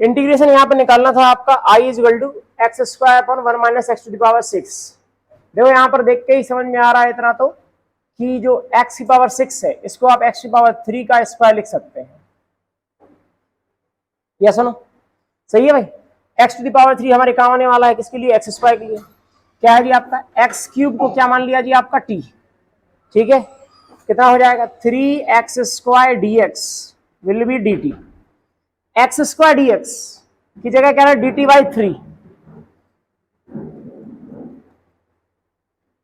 Integration यहाँ पे निकालना था आपका I is equal to x square upon 1 minus x to the power 6। देखो यहाँ पर देख के ही समझ में आ रहा है इतना तो कि जो x की पावर 6 है इसको आप x की पावर 3 का स्क्वायर लिख सकते हैं। या सुनो सही है भाई, x टू द पावर 3 हमारे काम आने वाला है किसके लिए, एक्स स्क्वायर के लिए। क्या है जी आपका x क्यूब को क्या मान लिया जी आपका t, ठीक है। कितना हो जाएगा 3x square dx will be dt, x square dx की जगह क्या है dt बाई 3,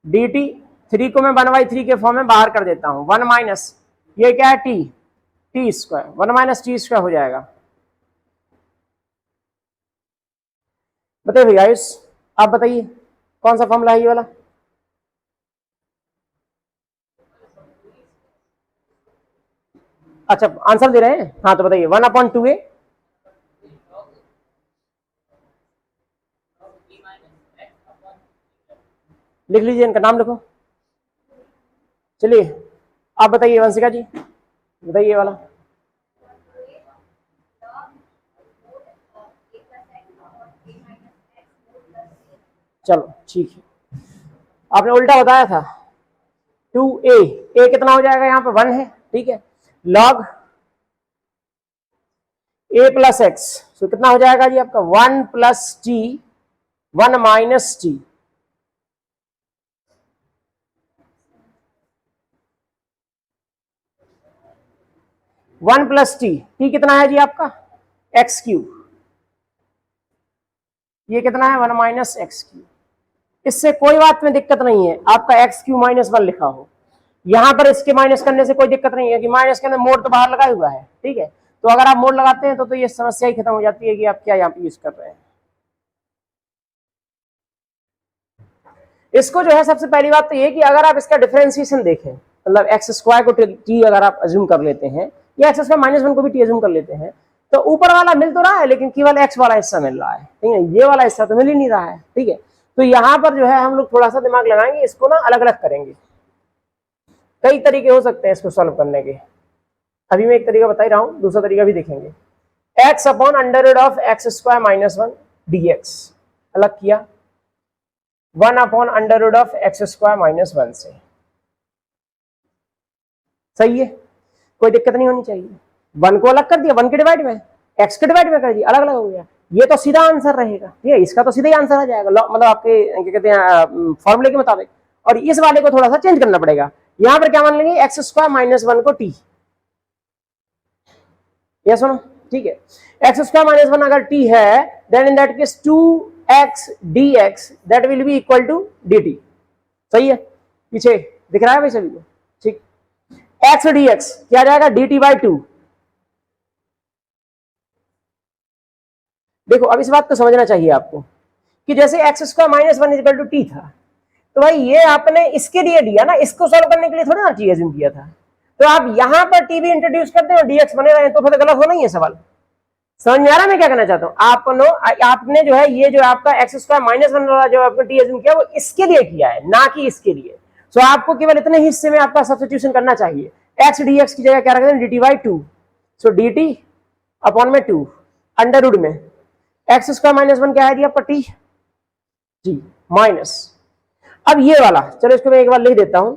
dt 3 को मैं 1/3 के फॉर्म में बाहर कर देता हूं, 1 माइनस ये क्या है t square, 1 minus T square हो जाएगा। बताइए भैया आयुष, आप बताइए कौन सा फॉर्मूला है ये वाला। अच्छा आंसर दे रहे हैं, हाँ तो बताइए 1/2a लिख लीजिए, इनका नाम लिखो। चलिए आप बताइए वंशिका जी, बताइए वाला। चलो ठीक है, आपने उल्टा बताया था 2a, a कितना हो जाएगा यहाँ पे 1 है, ठीक है। log a प्लस एक्स, तो कितना हो जाएगा जी आपका 1 plus T 1 minus T, one plus T कितना है जी आपका एक्स क्यूब, ये कितना है 1 माइनस एक्स क्यूब। इससे कोई बात में दिक्कत नहीं है आपका एक्स क्यूब माइनस 1 लिखा हो, यहां पर इसके माइनस करने से कोई दिक्कत नहीं है कि माइनस करने मोड तो बाहर लगा हुआ है, ठीक है। तो अगर आप मोड लगाते हैं तो ये समस्या ही खत्म हो जाती है कि आप क्या यहाँ पे यूज कर रहे हैं। इसको जो है सबसे पहली बात तो ये कि अगर आप इसका डिफरेंशिएशन देखें, मतलब एक्स स्क्वायर को टी अगर आप अज्यूम कर लेते हैं या एक्स स्क्वायर माइनस 1 को भी टी अज्यूम कर लेते हैं, तो ऊपर वाला मिल तो रहा है लेकिन केवल एक्स वाला हिस्सा मिल रहा है, ठीक है, ये वाला हिस्सा तो मिल ही नहीं रहा है, ठीक है। तो यहाँ पर जो है हम लोग थोड़ा सा दिमाग लगाएंगे, इसको ना अलग अलग करेंगे। कई तरीके हो सकते हैं इसको सॉल्व करने के, अभी मैं एक तरीका बता ही रहा हूं, दूसरा तरीका भी देखेंगे। X upon under root of x square minus 1 dx अलग किया, 1 upon under root of x square minus 1 से, सही है, कोई दिक्कत नहीं होनी चाहिए। 1 को अलग कर दिया, 1 के डिवाइड में, एक्स के डिवाइड में कर दिया, अलग अलग हो गया, ये तो सीधा आंसर रहेगा, ठीक है, इसका तो सीधा ही आंसर आ जाएगा, मतलब आपके क्या कहते हैं फॉर्मूले के मुताबिक। और इस वाले को थोड़ा सा चेंज करना पड़ेगा, यहां पर क्या मान लेंगे एक्स स्क्वायर माइनस 1 को टी, ये सुनो, ठीक है। एक्स स्क्वायर माइनस 1 अगर टी है then in that case 2x dx that will be equal to dt, सही है, पीछे दिख रहा है भाई सभी को, ठीक। x dx क्या आ जाएगा dt बाई 2। देखो अब इस बात को समझना चाहिए आपको कि जैसे x square minus 1 equal to t था, तो भाई ये आपने इसके लिए दिया ना, इसको सॉल्व करने के लिए थोड़ा ना टी अज्यूम किया था, तो आप यहां पर टी भी इंट्रोड्यूस करते हो डीएक्स बने रहे तो फिर गलत होना ही है सवाल। समझ में आ रहा है मैं क्या कहना चाहता हूं, आपने जो है ये जो आपका एक्स स्क्वायर माइनस 1 वाला जो आपने टी अज्यूम किया वो इसके लिए किया है ना कि इसके लिए। सो आपको केवल इतने हिस्से में आपका सब्स्टिट्यूशन करना चाहिए, एक्स डीएक्स की जगह क्या रख दें dt by 2, so dt upon में 2 अंडर रूट में एक्स स्क्वायर माइनस 1 क्या है जी आपका टी जी माइनस। अब ये वाला चलो इसको मैं एक बार लिख देता हूं,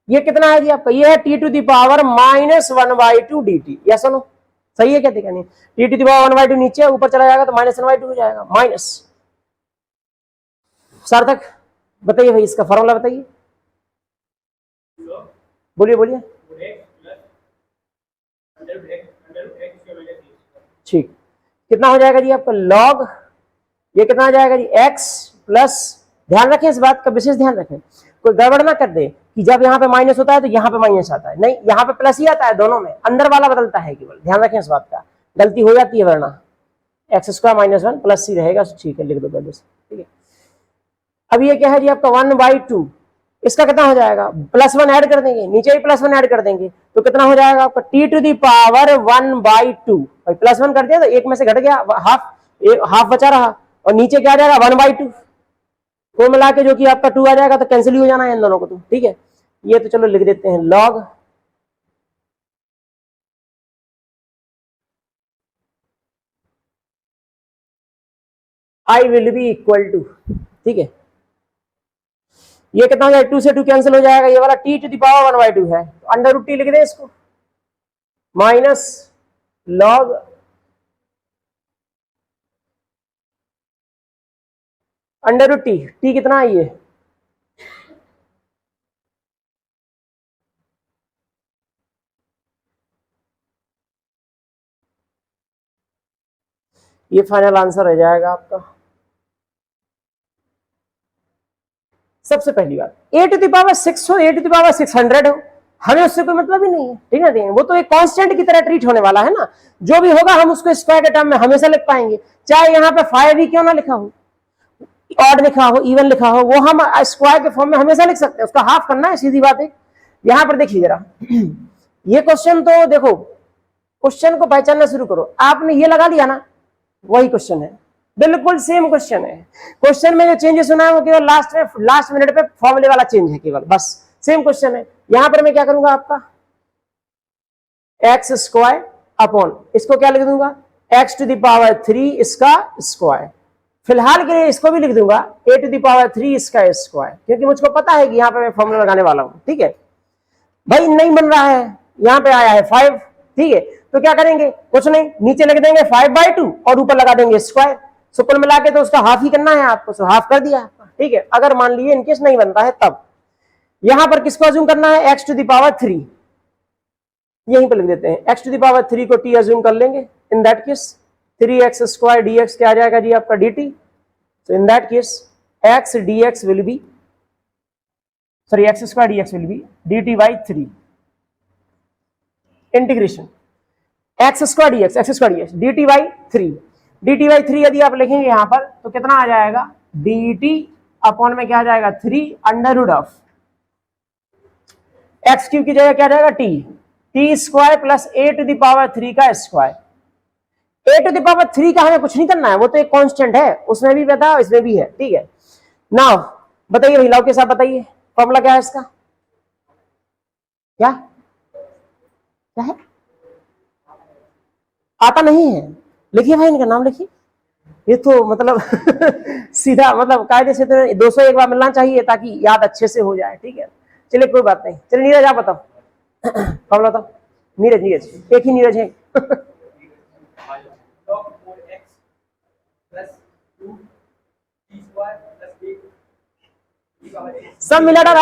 ये कितना है जी आपका, ये है t to the power minus 1/2 dt, या सुनो सही है क्या, देखा नहीं, टी टू दी पावर 1/2 नीचे ऊपर चला जाएगा तो माइनस 1/2 हो जाएगा माइनस। सार्थक बताइए भाई इसका फॉर्मूला बताइए, बोलिए बोलिए, ठीक, कितना हो जाएगा जी आपका लॉग, ये कितना हो जाएगा जी x प्लस, ध्यान रखें इस बात का विशेष ध्यान रखें, कोई गड़बड़ ना कर दे कि जब यहाँ पे माइनस होता है तो यहाँ पे माइनस आता है, नहीं यहाँ पे प्लस ही आता है, दोनों में अंदर वाला बदलता है केवल, ध्यान रखें इस बात का, गलती हो जाती है वरना एक्स स्क्वायर माइनस 1 प्लस सी रहेगा, ठीक है लिख दो पहले से, ठीक है। अब ये क्या है जी आपका 1/2, इसका कितना हो जाएगा +1 ऐड कर देंगे, नीचे भी +1 ऐड कर देंगे तो कितना हो जाएगा आपका टी टू दी पावर 1/2, भाई +1 कर दिया तो एक में से घट गया, हाफ बचा रहा, और नीचे क्या आ जाएगा 1/2, को मिला के जो कि आपका 2 आ जाएगा तो कैंसिल ही हो जाना है इन दोनों को, तो ठीक है। ये तो चलो लिख देते हैं log I will be equal to, ठीक है, ये कितना हो जाएगा, 2 से 2 कैंसिल हो जाएगा, ये वाला t टू द पावर 1/2 है, तो अंडर रूट टी लिख दें इसको, minus log under root t कितना है ये फाइनल आंसर हो जाएगा आपका। सबसे पहली बात, ए टू द पावर 6 हो, ए टू द पावर 600 हो, हमें उससे कोई मतलब ही नहीं है, ठीक है ना, वो तो एक कांस्टेंट की तरह ट्रीट होने वाला है ना, जो भी होगा हम उसको स्क्वायर के टर्म में हमेशा लिख पाएंगे, चाहे यहाँ पे 5 ही क्यों ना लिखा हो, ऑड लिखा हो, इवन लिखा हो, वो हम स्क्वायर के फॉर्म में हमेशा लिख सकते हैं, उसका हाफ करना है, सीधी बात है। यहां पर देखिए जरा, ये क्वेश्चन तो देखो, क्वेश्चन को पहचानना शुरू करो, आपने ये लगा लिया ना, वही क्वेश्चन है, बिल्कुल सेम क्वेश्चन है, क्वेश्चन में जो चेंजेस होना है वो केवल लास्ट मिनट पे फॉर्मूले वाला चेंज है केवल, बस सेम क्वेश्चन है। यहां पर मैं क्या करूंगा, आपका एक्स स्क्वायर अपॉन, इसको क्या लिख दूंगा, एक्स टू द पावर 3 इसका स्क्वायर, फिलहाल के लिए इसको भी लिख दूंगा ए टू द पावर 3 इसका स्क्वायर, क्योंकि मुझको पता है कि यहाँ पे मैं फॉर्मूला लगाने वाला हूं, ठीक है भाई, नहीं बन रहा है, यहाँ पे आया है 5, ठीक है, तो क्या करेंगे, कुछ नहीं, नीचे लिख देंगे 5/2 और ऊपर लगा देंगे स्क्वायर, सो कुल मिला के तो उसका हाफ ही करना है आपको, सो हाफ कर दिया, ठीक है, अगर मान लीजिए इनकेस नहीं बनता है तब यहां पर किसको अज्यूम करना है, एक्स टू द पावर 3, यहीं पर लिख देते हैं, एक्स टू द पावर 3 को टी अज्यूम कर लेंगे, इन that case 3x square dx क्या आ जाएगा जी आपका dt, so in that case x dx will be, sorry, x square dx will be dt by 3 integration x square dx dt by 3 यदि आप लिखेंगे यहां पर तो कितना आ जाएगा, dt अपॉन में क्या आ जाएगा 3 under root of x cube की जगह क्या आ जाएगा t square plus a to the power 3 का square, a to the power 3 का हमें कुछ नहीं करना है, वो तो एक कांस्टेंट है, उसमें भी बता इसमें भी है, ठीक है। नाउ बताइए भाई, लाओ के साथ बताइए फॉर्मूला क्या है इसका, क्या क्या है, आता नहीं है, लिखिए भाई इनका नाम लिखिए, ये तो मतलब सीधा मतलब कायदे से तो 200 एक बार मिलना चाहिए ताकि याद अच्छे से हो जाए, ठीक है, चलिए कोई बात नहीं, चलिए नीरज आप बताओ फॉर्मूला बताओ, नीरज एक ही नीरज है सब मिला डाला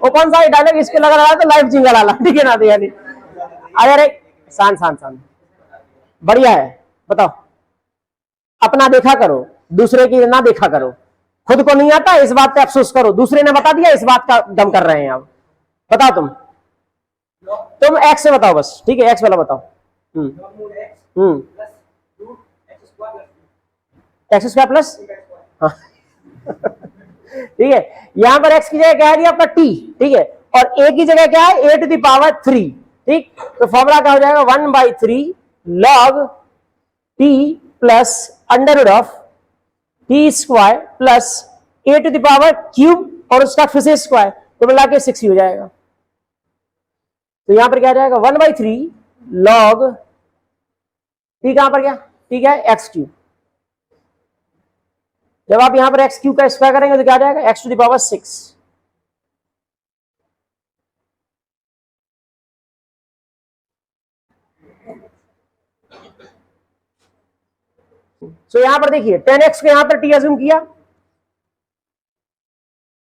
वो कौन सा डायलॉग इसके लगा रहा तो लाइव जिंगा डाला, ठीक है ना, तो यानी अरे शान शान शान बढ़िया है, बताओ, अपना देखा करो, दूसरे की ना देखा करो, खुद को नहीं आता इस बात पे अफसोस करो, दूसरे ने बता दिया इस बात का गम कर रहे हैं आप, बताओ तुम एक्स से बताओ बस, ठीक है, एक्स वाला बताओ, एक्स स्क्वायर प्लस, हाँ ठीक है, यहां पर x की जगह क्या है आपका t, ठीक है, और a की जगह क्या है, a टू द पावर 3, ठीक, तो फॉर्मूला क्या हो जाएगा 1/3 log t plus under root of t square plus a to the power cube और उसका फिर से स्क्वायर, तो मिला के 6 ही हो जाएगा, तो यहां पर क्या जाएगा 1/3 log t, कहां पर क्या t क्या है, x क्यूब, जब आप यहां पर एक्स क्यूब का स्क्वायर करेंगे तो क्या आ जाएगा, एक्स टू द पावर 6, तो यहां पर देखिए 10x को यहां पर टी अज्यूम किया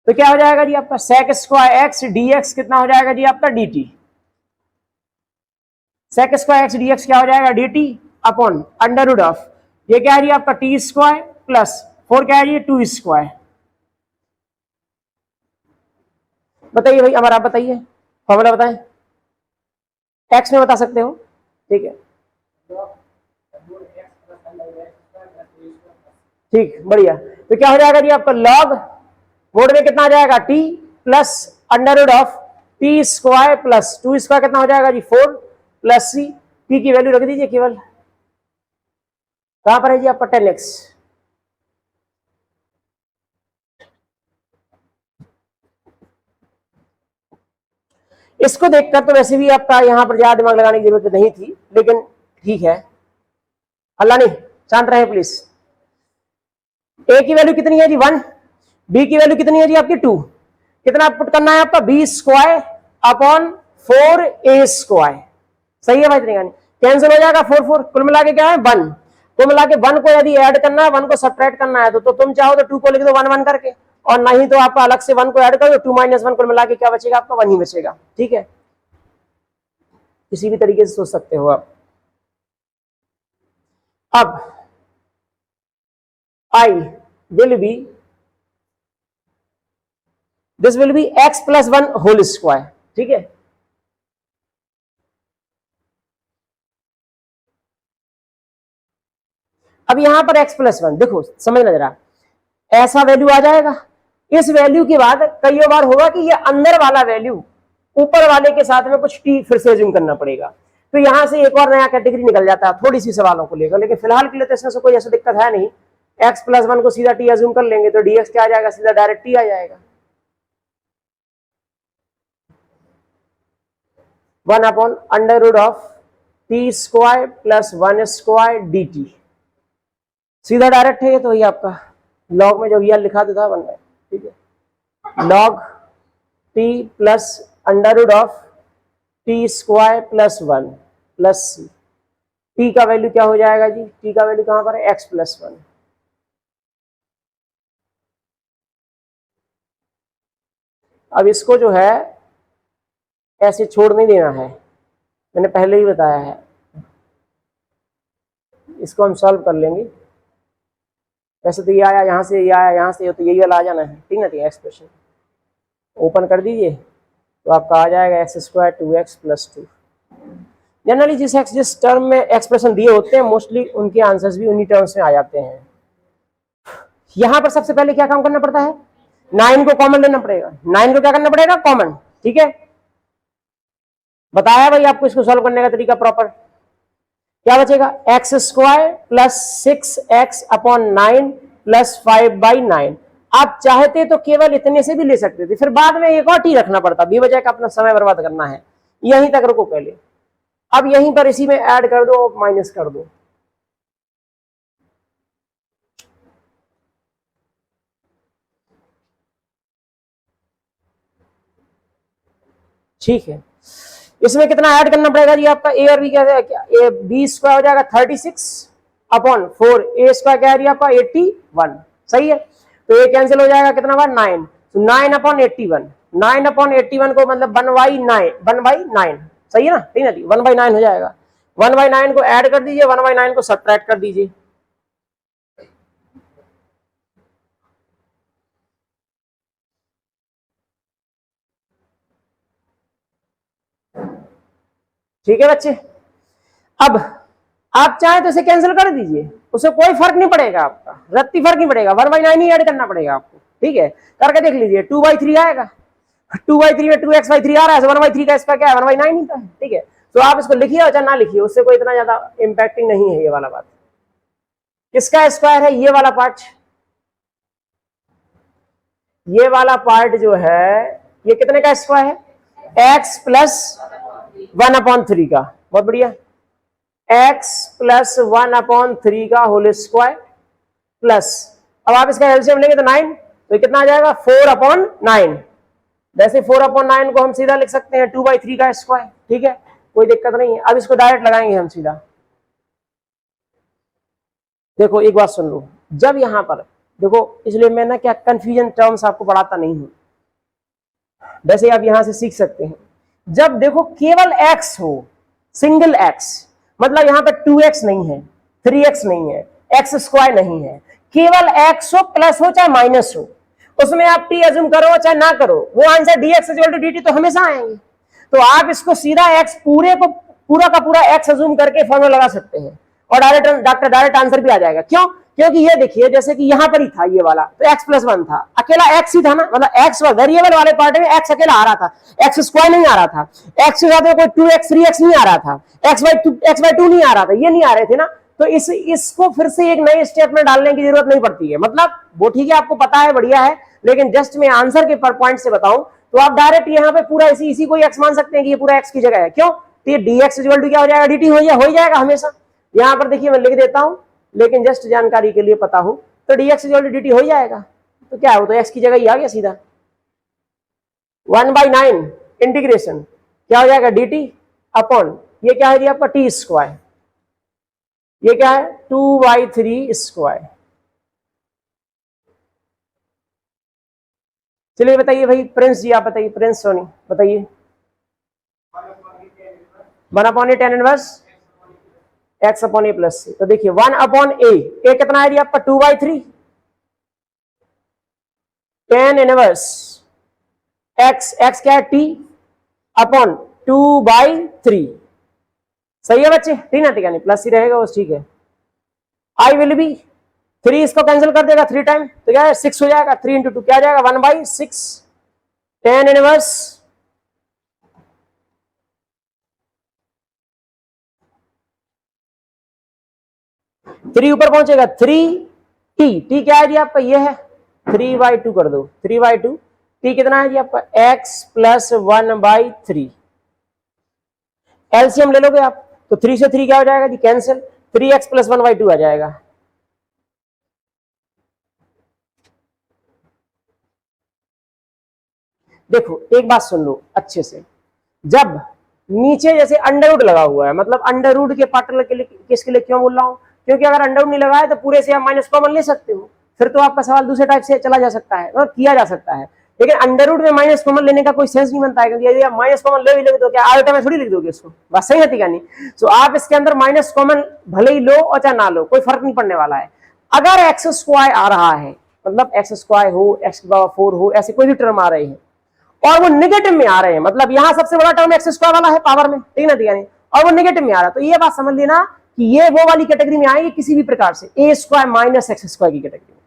तो क्या हो जाएगा जी आपका sec स्क्वायर एक्स dx कितना हो जाएगा जी आपका dt, sec square x dx क्या हो जाएगा dt upon under root of ये क्या है जी आपका टी स्क्वायर प्लस 4 क्या है जी 2 स्क्वायर, बताइए भाई, अब आप बताइए फॉर्मूला बताएं, एक्स में बता सकते हो, ठीक है, ठीक बढ़िया, तो क्या हो जाएगा जी आपका लॉग बोर्ड में कितना आ जाएगा t plus under root of t square plus 2 square कितना हो जाएगा जी 4 प्लस सी, टी की वैल्यू रख दीजिए केवल, कहां पर है जी आपका 10x, इसको देखकर तो वैसे भी आपका यहाँ पर ज्यादा दिमाग लगाने की जरूरत नहीं थी, लेकिन ठीक है, अल्लाह नहीं, शांत रहे प्लीज। ए की वैल्यू कितनी है जी 1, बी की वैल्यू कितनी है जी आपकी 2, कितना पुट करना है आपका B square upon 4a square, सही है भाई तरीका नहीं, कैंसिल हो जाएगा 4 4, कुल मिला के क्या है 1, कुल मिला के 1 को यदि ऐड करना है 1 को सब्ट्रैक्ट करना है तो तुम चाहो तो 2 को लिख दो 1 1 करके, और नहीं तो आपका अलग से 1 को ऐड कर दो, 2 - 1 कुल मिला के क्या बचेगा आपका 1 ही बचेगा, ठीक है, किसी भी तरीके से सोच सकते हो आप। अब I will be, this will be x plus 1 whole square, ठीक है। अब यहां पर x plus 1 देखो समझना जरा, ऐसा वैल्यू आ जाएगा, इस वैल्यू के बाद कई बार होगा कि ये अंदर वाला वैल्यू ऊपर वाले के साथ में कुछ t फिर से अज्यूम करना पड़ेगा, तो यहां से एक और नया कैटेगरी निकल जाता है थोड़ी सी सवालों को लेकर, लेकिन फिलहाल के लिए तो इसमें से कोई ऐसा दिक्कत है नहीं, x plus 1 को सीधा t अज्यूम कर लेंगे तो dx क्या आ जाएगा, सीधा डायरेक्ट t आ जाएगा, 1 upon under root of t square plus 1 square dt, सीधा डायरेक्ट है ये तो, ये आपका लॉग में जो ये लिखा था बन रहा है, ठीक है, log t plus under root of t square plus 1 plus c, t का वैल्यू क्या हो जाएगा जी, t का वैल्यू कहां पर है x प्लस 1, अब इसको जो है ऐसे छोड़ नहीं देना है, मैंने पहले ही बताया है, इसको हम सॉल्व कर लेंगे, वैसे तो ये आया यहाँ से, ये आया यहाँ से, तो यही वाला आ जाना है, ठीक ना, ठीक है, एक्सप्रेशन ओपन कर दीजिए तो आपका आ जाएगा x square 2x plus 2, generally जिस टर्म में एक्सप्रेशन दिए होते हैं मोस्टली उनके आंसर्स भी उन्हीं टर्म्स में आ जाते हैं। यहां पर सबसे पहले क्या काम करना पड़ता है, 9 को कॉमन लेना पड़ेगा, 9 को क्या करना पड़ेगा कॉमन, ठीक है, बताया भाई आपको इसको सॉल्व करने का तरीका प्रॉपर, क्या बचेगा x square plus 6x upon 9 plus 5/9, आप चाहते तो केवल इतने से भी ले सकते थे, फिर बाद में एक और टी रखना पड़ता, बेवजह का अपना समय बर्बाद करना है, यहीं तक रुको पहले, अब यहीं पर इसी में ऐड कर दो माइनस कर दो, ठीक है, इसमें कितना ऐड करना पड़ेगा जी आपका ए और बी, क्या है बी स्क्वायर हो जाएगा 36 अपॉन 4, ए स्क्वायर क्या है आपका 81, सही है, तो ये कैंसिल हो जाएगा कितना बार 9, तो 9 अपॉन 81, 9 अपॉन 81 को मतलब 1/9, सही है ना, ठीक है, 1/9 हो जाएगा, 1/9 को ऐड कर दीजिए, 1/9 को सब्ट्रैक्ट कर दीजिए, ठीक है बच्चे। अब आप चाहे तो इसे कैंसिल कर दीजिए, उससे कोई फर्क नहीं पड़ेगा, आपका रत्ती फर्क नहीं पड़ेगा, 1/9 ही ऐड करना पड़ेगा आपको, ठीक है, करके देख लीजिए 2/3 आएगा, 2/3 में 2x/3 आ रहा है, 1/3 का इसका क्या है 1/9 ही है, ठीक है, तो आप इसको लिखिए और चाहे ना लिखिए, उससे कोई इतना ज्यादा इंपैक्टिंग नहीं है ये वाला बात। किसका स्क्वायर है ये वाला पार्ट, ये वाला पार्ट जो है ये कितने का स्क्वायर है, x प्लस 1/3 का, बहुत बढ़िया, x प्लस 1/3 का होल स्क्वायर प्लस, अब आप इसका एलसीएम लेंगे तो 9, तो कितना आ जाएगा 4/9, वैसे 4/9 को हम सीधा लिख सकते हैं 2/3 का स्क्वायर, ठीक है, कोई दिक्कत नहीं है। अब इसको डायरेक्ट लगाएंगे हम सीधा, देखो एक बात सुन लो, जब यहां पर देखो, इसलिए मैं ना क्या कंफ्यूजन टर्म्स आपको पढ़ाता नहीं हूं, वैसे आप यहां से सीख सकते हैं, जब देखो केवल x हो, सिंगल x, मतलब यहां पर 2x नहीं है, 3x नहीं है, x स्क्वायर नहीं है, केवल x हो, प्लस हो चाहे माइनस हो, उसमें आप t अज्यूम करो चाहे ना करो, वो आंसर dx dt तो हमेशा आएंगे, तो आप इसको सीधा x पूरा का पूरा x अज्यूम करके फॉर्मूला लगा सकते हैं और डायरेक्ट आंसर भी आ जाएगा, क्यों, क्योंकि ये देखिए जैसे कि यहां पर ही था ये वाला, तो x प्लस 1 था, अकेला x ही था ना, मतलब x वेरिएबल वाले पार्ट में x अकेला आ रहा था, x स्क्वायर नहीं आ रहा था, x के साथ कोई 2x 3x नहीं आ रहा था, x/2 नहीं आ रहा था, ये नहीं आ रहे थे ना, तो इसको फिर से एक नए स्टेप में डालने की जरूरत नहीं पड़ती है, मतलब वो ठीक है आपको पता है बढ़िया है, लेकिन जस्ट मैं आंसर के पर पॉइंट से बताऊं तो आप डायरेक्ट यहाँ पे पूरा इसी को एक्स मान सकते हैं कि ये पूरा एक्स की जगह है। क्यों? तो ये dx इक्वल टू क्या हो जाएगा, dt हो जाएगा हमेशा। यहाँ पर देखिए मैं लिख देता हूं, लेकिन जस्ट जानकारी के लिए पता हो, तो dx इक्वल टू dt हो जाएगा। तो क्या है, वो तो x की जगह ही आ गया सीधा। 1/9 इंटीग्रेशन क्या हो जाएगा, dt अपॉन ये क्या है जी आपका t स्क्वायर, ये क्या है 2/3 स्क्वायर। चलिए बताइए भाई प्रिंस जी, आप बताइए, प्रिंस सोनी बताइए। 1/tan इनवर्स x अपॉन ए प्लस सी। तो देखिए 1/a, ए कितना है जी आपका 2/3 tan इनवर्स x क्या है t अपॉन 2/3। सही है बच्चे, ठीक ना, ठीक है, नहीं प्लस ही रहेगा बस, ठीक है। आई विल बी 3 इसको कैंसिल कर देगा 3 टाइम, तो क्या है 6 हो जाएगा, 3 इंटू 2 क्या आ जाएगा 1/6 tan इनवर्स 3 ऊपर पहुंचेगा 3t क्या है जी आपका, ये है 3/2 कर दो, 3/2 t कितना है जी आपका x प्लस 1/3। एलसीएम ले लोगे आप, तो 3 से 3 क्या हो जाएगा जी कैंसिल, 3x प्लस 1/2 आ जाएगा। देखो एक बात सुन लो अच्छे से, जब नीचे जैसे अंडर रूट लगा हुआ है, मतलब अंडर रूट के पार्टिकल के लिए, किसके लिए क्यों बोल रहा हूं, क्योंकि अगर अंडर रूट नहीं लगा है तो पूरे से आप माइनस कॉमन ले सकते हो, फिर तो आपका सवाल दूसरे टाइप से चला जा सकता है और किया जा सकता है। लेकिन अंडर रूट में माइनस कॉमन लेने का कोई सेंस नहीं बनता है, क्योंकि यदि आप माइनस कॉमन ले भी लोगे तो क्या आयोटा में थोड़ी लिख दोगे उसको, बात सही है नहीं। तो आप इसके अंदर माइनस कॉमन भले ही लो और चाहे ना लो, कोई फर्क नहीं पड़ने वाला है। अगर एक्स स्क्वायर आ रहा है, मतलब एक्स स्क्वायर हो, एक्स की पावर 4 हो, ऐसे कोई भी टर्म आ रहे हैं और वो नेगेटिव में आ रहे हैं, मतलब यहाँ सबसे बड़ा टर्म एक्स स्क्वायर वाला है पावर में, ठीक ना, ठीक है, और वो नेगेटिव में आ रहा है, तो ये बात समझ लेना कि ये वो वाली कैटेगरी में आएगी किसी भी प्रकार से, ए स्क्वायर माइनस एक्स स्क्वायर की कैटेगरी में,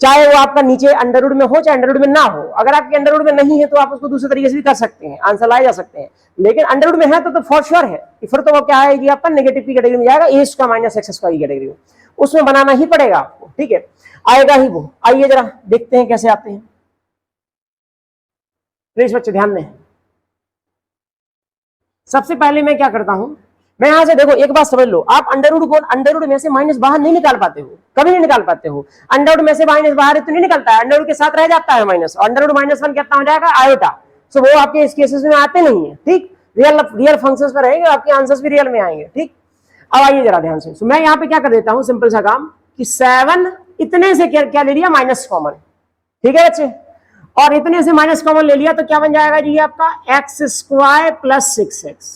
चाहे वो आपका नीचे अंडर रूट में हो चाहे अंडर रूट में ना हो। अगर आपके अंडर रूट में नहीं है तो आप उसको दूसरे तरीके से भी कर सकते हैं, आंसर लाए जा सकते हैं, लेकिन अंडर रूट में है तो फॉर श्योर है कि फिर तो वो क्या है, आपका नेगेटिव की कैटेगरी में जाएगा, ए स्क्वायर माइनस एक्स स्क्वायर की कैटेगरी में, उसमें बनाना ही पड़ेगा आपको, ठीक है, आएगा ही वो। आइए जरा देखते हैं कैसे आते हैं, प्लीज बच्चे ध्यान दें। सबसे पहले मैं क्या करता हूं, मैं यहां से देखो एक बात समझ लो, आप अंडर रूट में से माइनस बाहर नहीं निकाल पाते हो, कभी नहीं निकाल पाते हो। अंडर रूट में से माइनस बाहर तो नहीं निकलता है, अंडर रूट के साथ रह जाता है माइनस, अंडर रूट -1 कितना हो जाएगा आयोटा, सो वो आपके इस केसेस में आते नहीं है, ठीक, रियल फंक्शंस में रहेंगे, आपके आंसर्स भी रियल में आएंगे, ठीक। अब आइए जरा ध्यान से, मैं यहाँ पे क्या कर देता हूँ, सिंपल सा काम कि 7 इतने से क्या ले लिया माइनस कॉमन, ठीक है बच्चे, और इतने से माइनस कॉमन ले लिया तो क्या बन जाएगा जी आपका एक्स स्क्वायर प्लस 6x।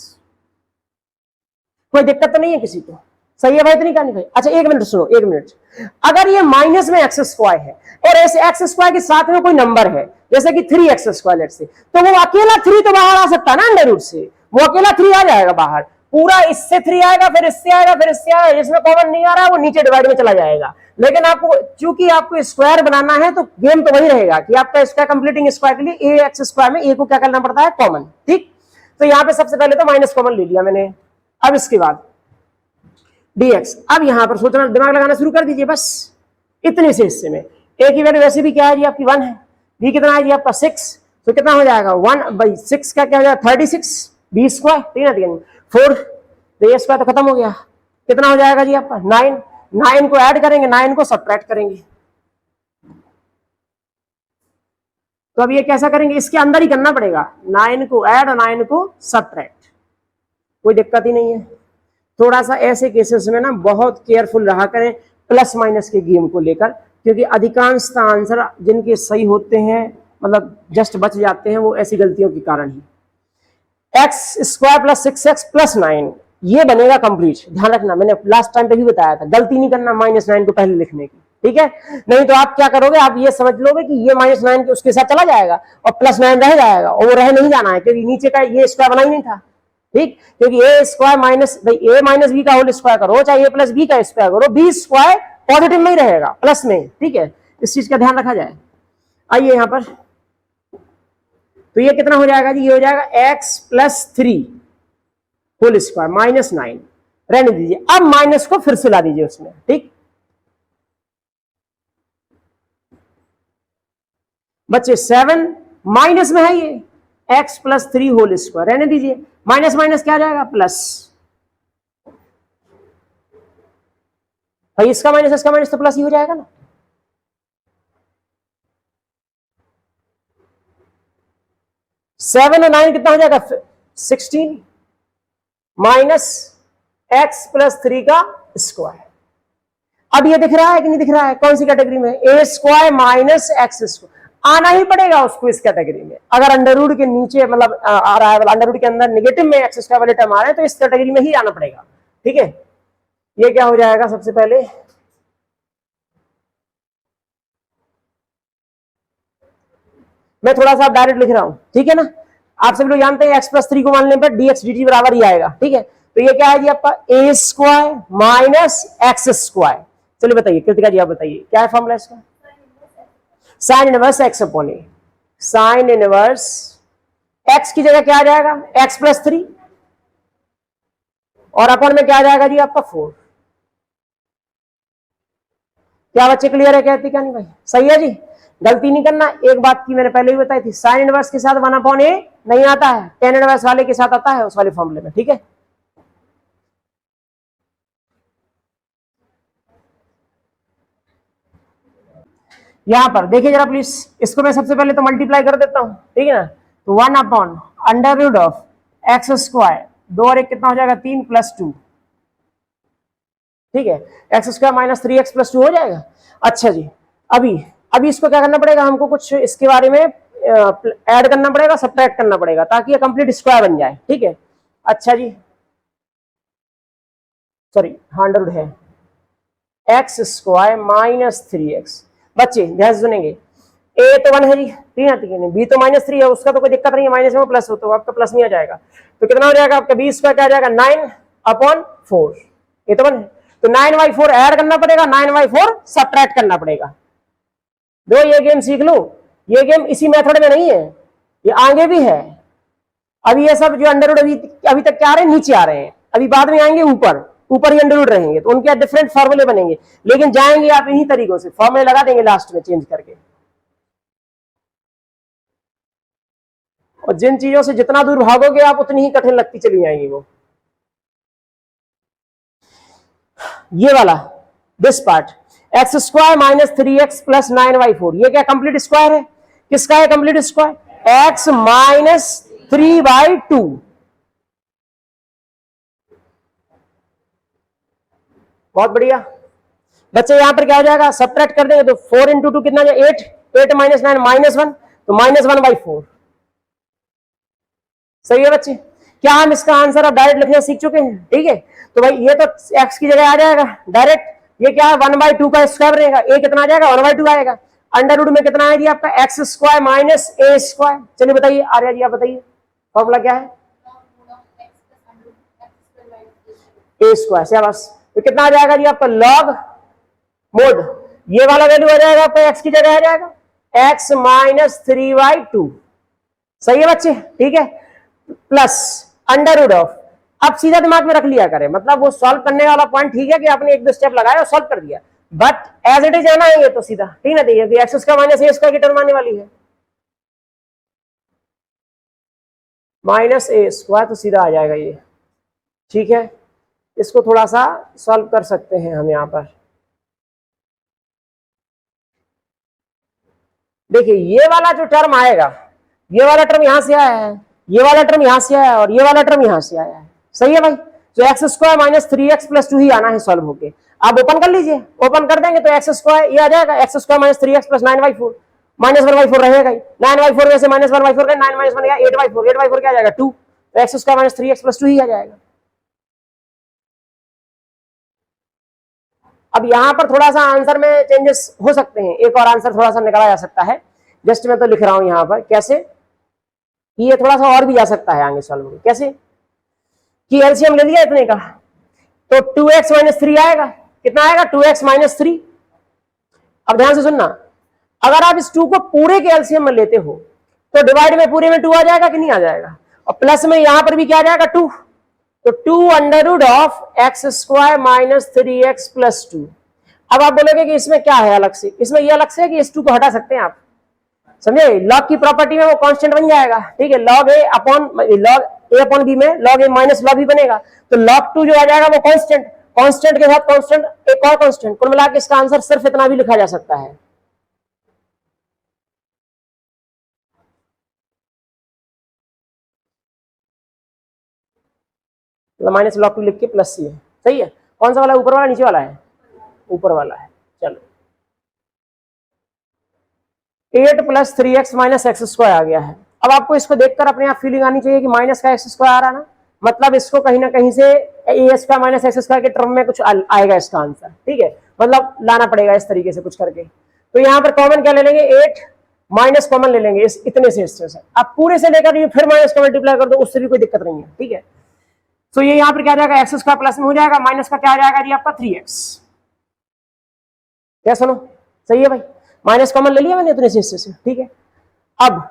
कोई दिक्कत तो नहीं है किसी को, सही है भाई, इतनी कहानी भाई। अच्छा एक मिनट सुनो, एक मिनट, अगर ये माइनस में एक्स स्क्वायर है और ऐसे एक्स स्क्वायर के साथ में कोई नंबर है जैसे कि 3x स्क्वायर लेट से, तो वो अकेला 3 तो बाहर आ सकता है ना अंडर रूट से, वो अकेला 3 आ जाएगा बाहर, पूरा इससे 3 आएगा, फिर इससे आएगा, फिर इससे आएगा, इसमें कॉमन नहीं आ रहा है वो नीचे डिवाइड में चला जाएगा। लेकिन आपको चूंकि आपको स्क्वायर बनाना है तो गेम तो वही रहेगा कि आपका स्क्वायर कंप्लीटिंग स्क्वायर के लिए ए एक्स स्क्वायर में ए को क्या करना पड़ता है कॉमन, ठीक। तो यहाँ पे सबसे पहले तो माइनस कॉमन ले लिया मैंने, अब इसके बाद dx, अब यहां पर सोचना दिमाग लगाना शुरू कर दीजिए बस, इतने से हिस्से में a की वैल्यू वैसे भी क्या है जी आपकी 1 है, b कितना है जी आपका 6, तो कितना हो जाएगा 1/6 का क्या हो जाएगा 36, b स्क्वायर, ठीक है, 4, तो ये स्क्वायर तो खत्म हो गया, कितना हो जाएगा जी आपका 9, 9 को ऐड करेंगे 9 को सब्ट्रैक्ट करेंगे, तो अब ये कैसा करेंगे, इसके अंदर ही करना पड़ेगा, 9 को ऐड और 9 को सब्ट्रैक्ट, कोई दिक्कत ही नहीं है। थोड़ा सा ऐसे केसेस में ना बहुत केयरफुल रहा करें प्लस माइनस के गेम को लेकर, क्योंकि अधिकांशतः आंसर जिनके सही होते हैं, मतलब जस्ट बच जाते हैं, वो ऐसी गलतियों के कारण ही। X square plus 6x plus 9 ये बनेगा कंप्लीट, ध्यान रखना, मैंने लास्ट टाइम पे भी बताया था, गलती नहीं करना -9 को पहले लिखने की, ठीक है, नहीं तो आप क्या करोगे, आप ये समझ लोगे कि ये -9 के उसके साथ चला जाएगा और +9 रह जाएगा, और वो रह नहीं जाना है क्योंकि नीचे का ये स्क्वायर बना ही नहीं था, ठीक, क्योंकि ए स्क्वायर ए माइनस बी का होल स्क्वायर करो चाहे ए प्लस बी का स्क्वायर करो, बी स्क्वायर पॉजिटिव में ही रहेगा प्लस में, ठीक है, इस चीज का ध्यान रखा जाए। आइए यहां पर, तो ये कितना हो जाएगा जी, ये हो जाएगा x प्लस 3 होल स्क्वायर -9, रहने दीजिए, अब माइनस को फिर से ला दीजिए उसमें, ठीक बच्चे, 7 माइनस में है ये x प्लस 3 होल स्क्वायर, रहने दीजिए, माइनस माइनस क्या आ जाएगा प्लस, भाई इसका माइनस तो प्लस ही हो जाएगा ना। सेवन और 9 कितना हो जाएगा 16 माइनस x प्लस 3 का स्क्वायर। अब ये दिख रहा है कि नहीं दिख रहा है, कौन सी कैटेगरी में, ए स्क्वायर माइनस एक्स स्क्वायर, आना ही पड़ेगा उसको इस कैटेगरी में। अगर अंडर रूट के नीचे मतलब आ रहा है, अंडर रूट के अंदर नेगेटिव में एक्स स्क्वायर वाले टर्म आ रहे हैं तो इस कैटेगरी में ही आना पड़ेगा, ठीक है। ये क्या हो जाएगा, सबसे पहले मैं थोड़ा सा डायरेक्ट लिख रहा हूं, ठीक है ना। आप सभी लोग जानते हैं एक्स प्लस 3 को मानने पर dx dt बराबर ही आएगा, ठीक है। तो ये क्या है जी आपका ए स्क्वायर माइनस एक्स स्क्वायर। चलिए बताइए कृतिका जी, आप बताइए क्या है फॉर्मूला इसका, साइन इनवर्स एक्स अपॉन ए, साइन इनवर्स एक्स की जगह क्या आ जाएगा एक्स प्लस 3 और अपॉन में क्या आ जाएगा जी आपका 4। क्या बच्चे क्लियर है, कहती क्या नहीं भाई, सही है जी, गलती नहीं करना। एक बात की मैंने पहले ही बताई थी, साइन इनवर्स के साथ 1 अपॉन ए नहीं आता है, टेन इनवर्स वाले के साथ आता है उस वाले फॉर्मूले में, ठीक है। यहां पर देखिए जरा प्लीज, इसको मैं सबसे पहले तो मल्टीप्लाई कर देता हूं, ठीक है ना। तो 1 upon under root of x square, 2 और 1 कितना हो जाएगा 3 प्लस 2, ठीक है, x square minus 3x plus 2 हो जाएगा। अच्छा जी, अभी इसको क्या करना पड़ेगा, हमको कुछ इसके बारे में ऐड करना पड़ेगा, सब्ट्रैक्ट करना पड़ेगा ताकि ये कंप्लीट स्क्वायर बन जाए, ठीक है। अच्छा जी, सॉरी हाँ अंडर रूट है एक्स स्क्वायर माइनस 3x, बच्चे ध्यान से सुनेंगे, ए तो 1 है जी, 3 आती है नहीं, बी तो माइनस 3 है, उसका तो कोई दिक्कत नहीं है, माइनस में प्लस हो तो आपका प्लस में आ जाएगा। तो कितना हो जाएगा आपका बी स्क्वायर क्या आ जाएगा 9 अपॉन 4, ये तो 1 है, तो 9/4 ऐड करना पड़ेगा, 9/4 सब्ट्रैक्ट करना पड़ेगा। दो ये गेम सीख लो, ये गेम इसी मेथड में नहीं है, ये आगे भी है। अभी ये सब जो अंडर रूट अभी तक क्या आ रहे हैं, नीचे आ रहे हैं, अभी बाद में आएंगे ऊपर, ऊपर ही अंडर रूट रहेंगे, तो उनके डिफरेंट फॉर्मूले बनेंगे, लेकिन जाएंगे आप इन्हीं तरीकों से, फॉर्मूले लगा देंगे लास्ट में चेंज करके। और जिन चीजों से जितना दूर भागोगे आप उतनी ही कठिन लगती चली जाएंगी वो। ये वाला this part x square minus 3x plus 9/4, ये क्या कंप्लीट स्क्वायर है, किसका है कंप्लीट स्क्वायर, एक्स माइनस 3/2। बहुत बढ़िया बच्चे, यहां पर क्या हो जाएगा, सब्ट्रैक्ट कर देंगे तो 4 इंटू 2 कितना है 8, 8 माइनस 9 -1, तो -1/4। सही है बच्चे, क्या हम इसका आंसर अब डायरेक्ट लिखना सीख चुके हैं, ठीक है। तो भाई ये तो x की जगह आ जाएगा डायरेक्ट, ये क्या है 1/2 का स्क्वायर रहेगा, a कितना आ जाएगा 1/2 आएगा, अंडर रूट में कितना आएगी आपका x square minus a square. चलिए बताइए आर्या जी, आप बताइए फॉर्मूला क्या है, ए स्क्वायर से बस, तो कितना आ जाएगा जी आपका लॉग मोड, ये वाला वैल्यू आ जाएगा आपका एक्स की जगह आ जाएगा एक्स माइनस 3/2। सही है बच्चे, ठीक है, प्लस अंडर रूट ऑफ, अब सीधा दिमाग में रख लिया करें, मतलब वो सॉल्व करने वाला पॉइंट ठीक है कि आपने एक दो स्टेप लगाया और सॉल्व कर दिया, बट एज इट इज आना है ये तो सीधा, ठीक ना, देखिए x square minus a square की टर्म आने वाली है माइनस ए स्क्वायर, तो सीधा आ जाएगा ये, ठीक है। इसको थोड़ा सा सॉल्व कर सकते हैं हम यहां पर, देखिए ये वाला जो टर्म आएगा, ये वाला टर्म यहां से आया है, ये वाला टर्म यहां से आया है और ये वाला टर्म यहां से आया है, सही है भाई। तो x square minus 3x plus 2 ही आना है सॉल्व होके, आप ओपन कर लीजिए, ओपन कर देंगे तो एक्स स्क्वायर ये आ जाएगा x square minus 3x plus 9/4, -1/4 रहेगा ही, 9/4 में से -1/4 गए, 9 - 1 गया 8/4, 8/4 क्या आ जाएगा 2, तो x square minus 3x plus 2 ही आ जाएगा। अब यहां पर थोड़ा सा आंसर में चेंजेस हो सकते हैं, एक और आंसर थोड़ा सा निकाला जा सकता है, जस्ट मैं तो लिख रहा हूं यहां पर कैसे कि ये थोड़ा सा और भी जा सकता है आगे सॉल्व में, कैसे कि एलसीएम ले लिया इतने का, तो 2x माइनस 3 आएगा, कितना आएगा 2x माइनस 3। अब ध्यान से सुनना, अगर आप इस 2 को पूरे के एलसीएम में लेते हो तो डिवाइड में पूरे में 2 आ जाएगा कि नहीं आ जाएगा, और प्लस में यहां पर भी क्या आ जाएगा 2, तो 2 under root of x square minus 3x plus 2। अब आप बोलोगे कि इसमें क्या है अलग से, इसमें ये अलग से है कि इस 2 को हटा सकते हैं आप, समझे, लॉग की प्रॉपर्टी में वो कांस्टेंट बन जाएगा, ठीक है, लॉग ए अपॉन बी में लॉग ए माइनस लॉग बी बनेगा, तो लॉग 2 जो आ जाएगा वो कांस्टेंट, कांस्टेंट के साथ कांस्टेंट एक और कांस्टेंट, कुल मिला के इसका आंसर सिर्फ इतना भी लिखा जा सकता है। माइनस लॉग 2 लिख के प्लस सी है, सही है। कौन सा वाला, ऊपर वाला नीचे वाला है? ऊपर वाला है। चलो 8 + 3x - x² आ गया है। अब आपको इसको देखकर अपने आप फीलिंग आनी चाहिए कि माइनस का x² आ रहा है ना, मतलब इसको कहीं ना कहीं से a² - x² के टर्म में कुछ आएगा इसका आंसर, ठीक है, मतलब लाना पड़ेगा इस तरीके से कुछ करके। तो यहाँ पर कॉमन क्या ले लेंगे, 8 माइनस कॉमन ले लेंगे इस इतने से, इससे आप पूरे से लेकर फिर माइनस का मल्टीप्लाई कर दो, उससे भी कोई दिक्कत नहीं है, ठीक है। तो ये यहाँ पर क्या जाएगा, x² प्लस में हो जाएगा, माइनस का क्या आ जाएगा जी आपका 3x। क्या सुनो, सही है भाई, माइनस कॉमन ले लिया मैंने इतने से हिस्से से, ठीक है। अब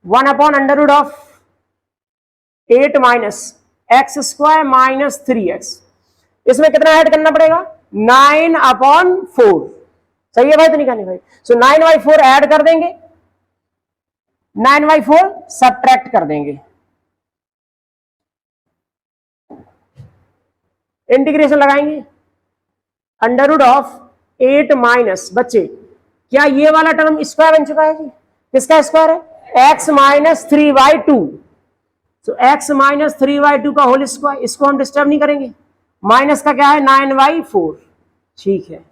1/√8 - x² - 3x, इसमें कितना ऐड करना पड़ेगा, 9/4, सही है भाई, तो निकालने भाई। सो 9/4 ऐड कर देंगे, 9/4 सब्ट्रैक्ट कर देंगे, इंटीग्रेशन लगाएंगे, √8 माइनस, बच्चे क्या ये वाला टर्म स्क्वायर बन चुका है जी, किसका स्क्वायर है, x - 3/2, तो x - 3/2 का होल स्क्वायर, इसको हम डिस्टर्ब नहीं करेंगे, माइनस का क्या है 9/4, ठीक है।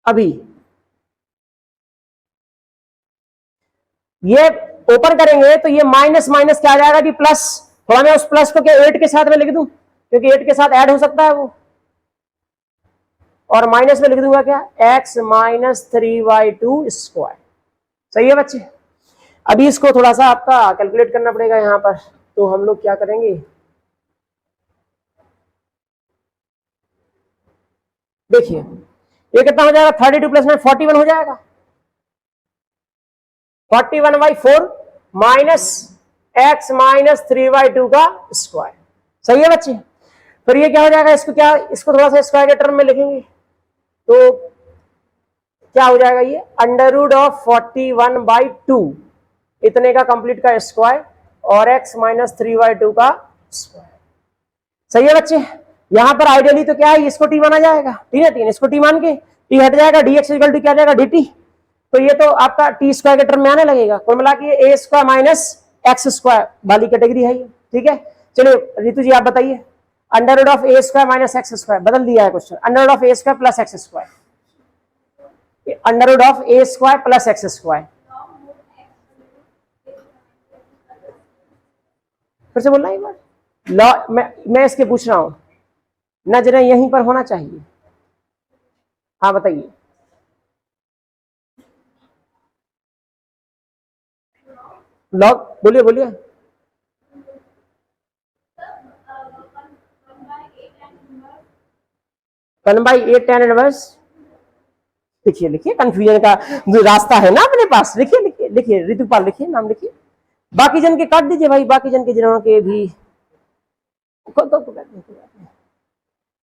अभी ये ओपन करेंगे तो ये माइनस माइनस क्या आ जाएगा जी, प्लस, थोड़ा मैं उस प्लस को क्या 8 के साथ में लिख दूं, क्योंकि 8 के साथ ऐड हो सकता है वो, और माइनस में लिख दूंगा क्या, x - 3/2 स्क्वायर, सही है बच्चे। अभी इसको थोड़ा सा आपका कैलकुलेट करना पड़ेगा यहाँ पर, तो हम लोग क्या करेंगे, देखिए ये कितना हो जाएगा, 32 + 9 41 हो जाएगा, 41/4 माइनस x - 3/2 का स्क्वायर, सही है बच्चे। फिर ये क्या हो जाएगा, इसको क्या, इसको थोड़ा सा स्क्वायर के टर्म में लिखेंगे, तो क्या हो जाएगा ये, √41/2 इतने का कंप्लीट का स्क्वायर और x - 3/2 का स्क्वायर, सही है बच्चे। यहां पर आइडियली तो क्या है, इसको t माना जाएगा, ठीक है, 3 इसको t मान के t हट जाएगा, dx = क्या जाएगा dt, तो ये तो आपका t² के टर्म में आने लगेगा, कुल मिला के a² - x² वाली कैटेगरी है ये, ठीक है। चलिए रितु जी आप बताइए, √a² - x² बदल दिया है question, √a² + x², √a² + x², फिर से बोलना एक बार, लॉ मैं इसके पूछ रहा हूं, नजरें यहीं पर होना चाहिए, हाँ बताइए, लॉग बोलिए बोलिए, वन बाई 8 tan इनवर्स, लिखिए लिखिए, कंफ्यूजन का जो रास्ता है ना अपने पास, लिखिए लिखिए लिखिए, ऋतुपाल लिखिए, नाम लिखिए, बाकी जन के काट दीजिए भाई, बाकी जन के जिन्होंने के भी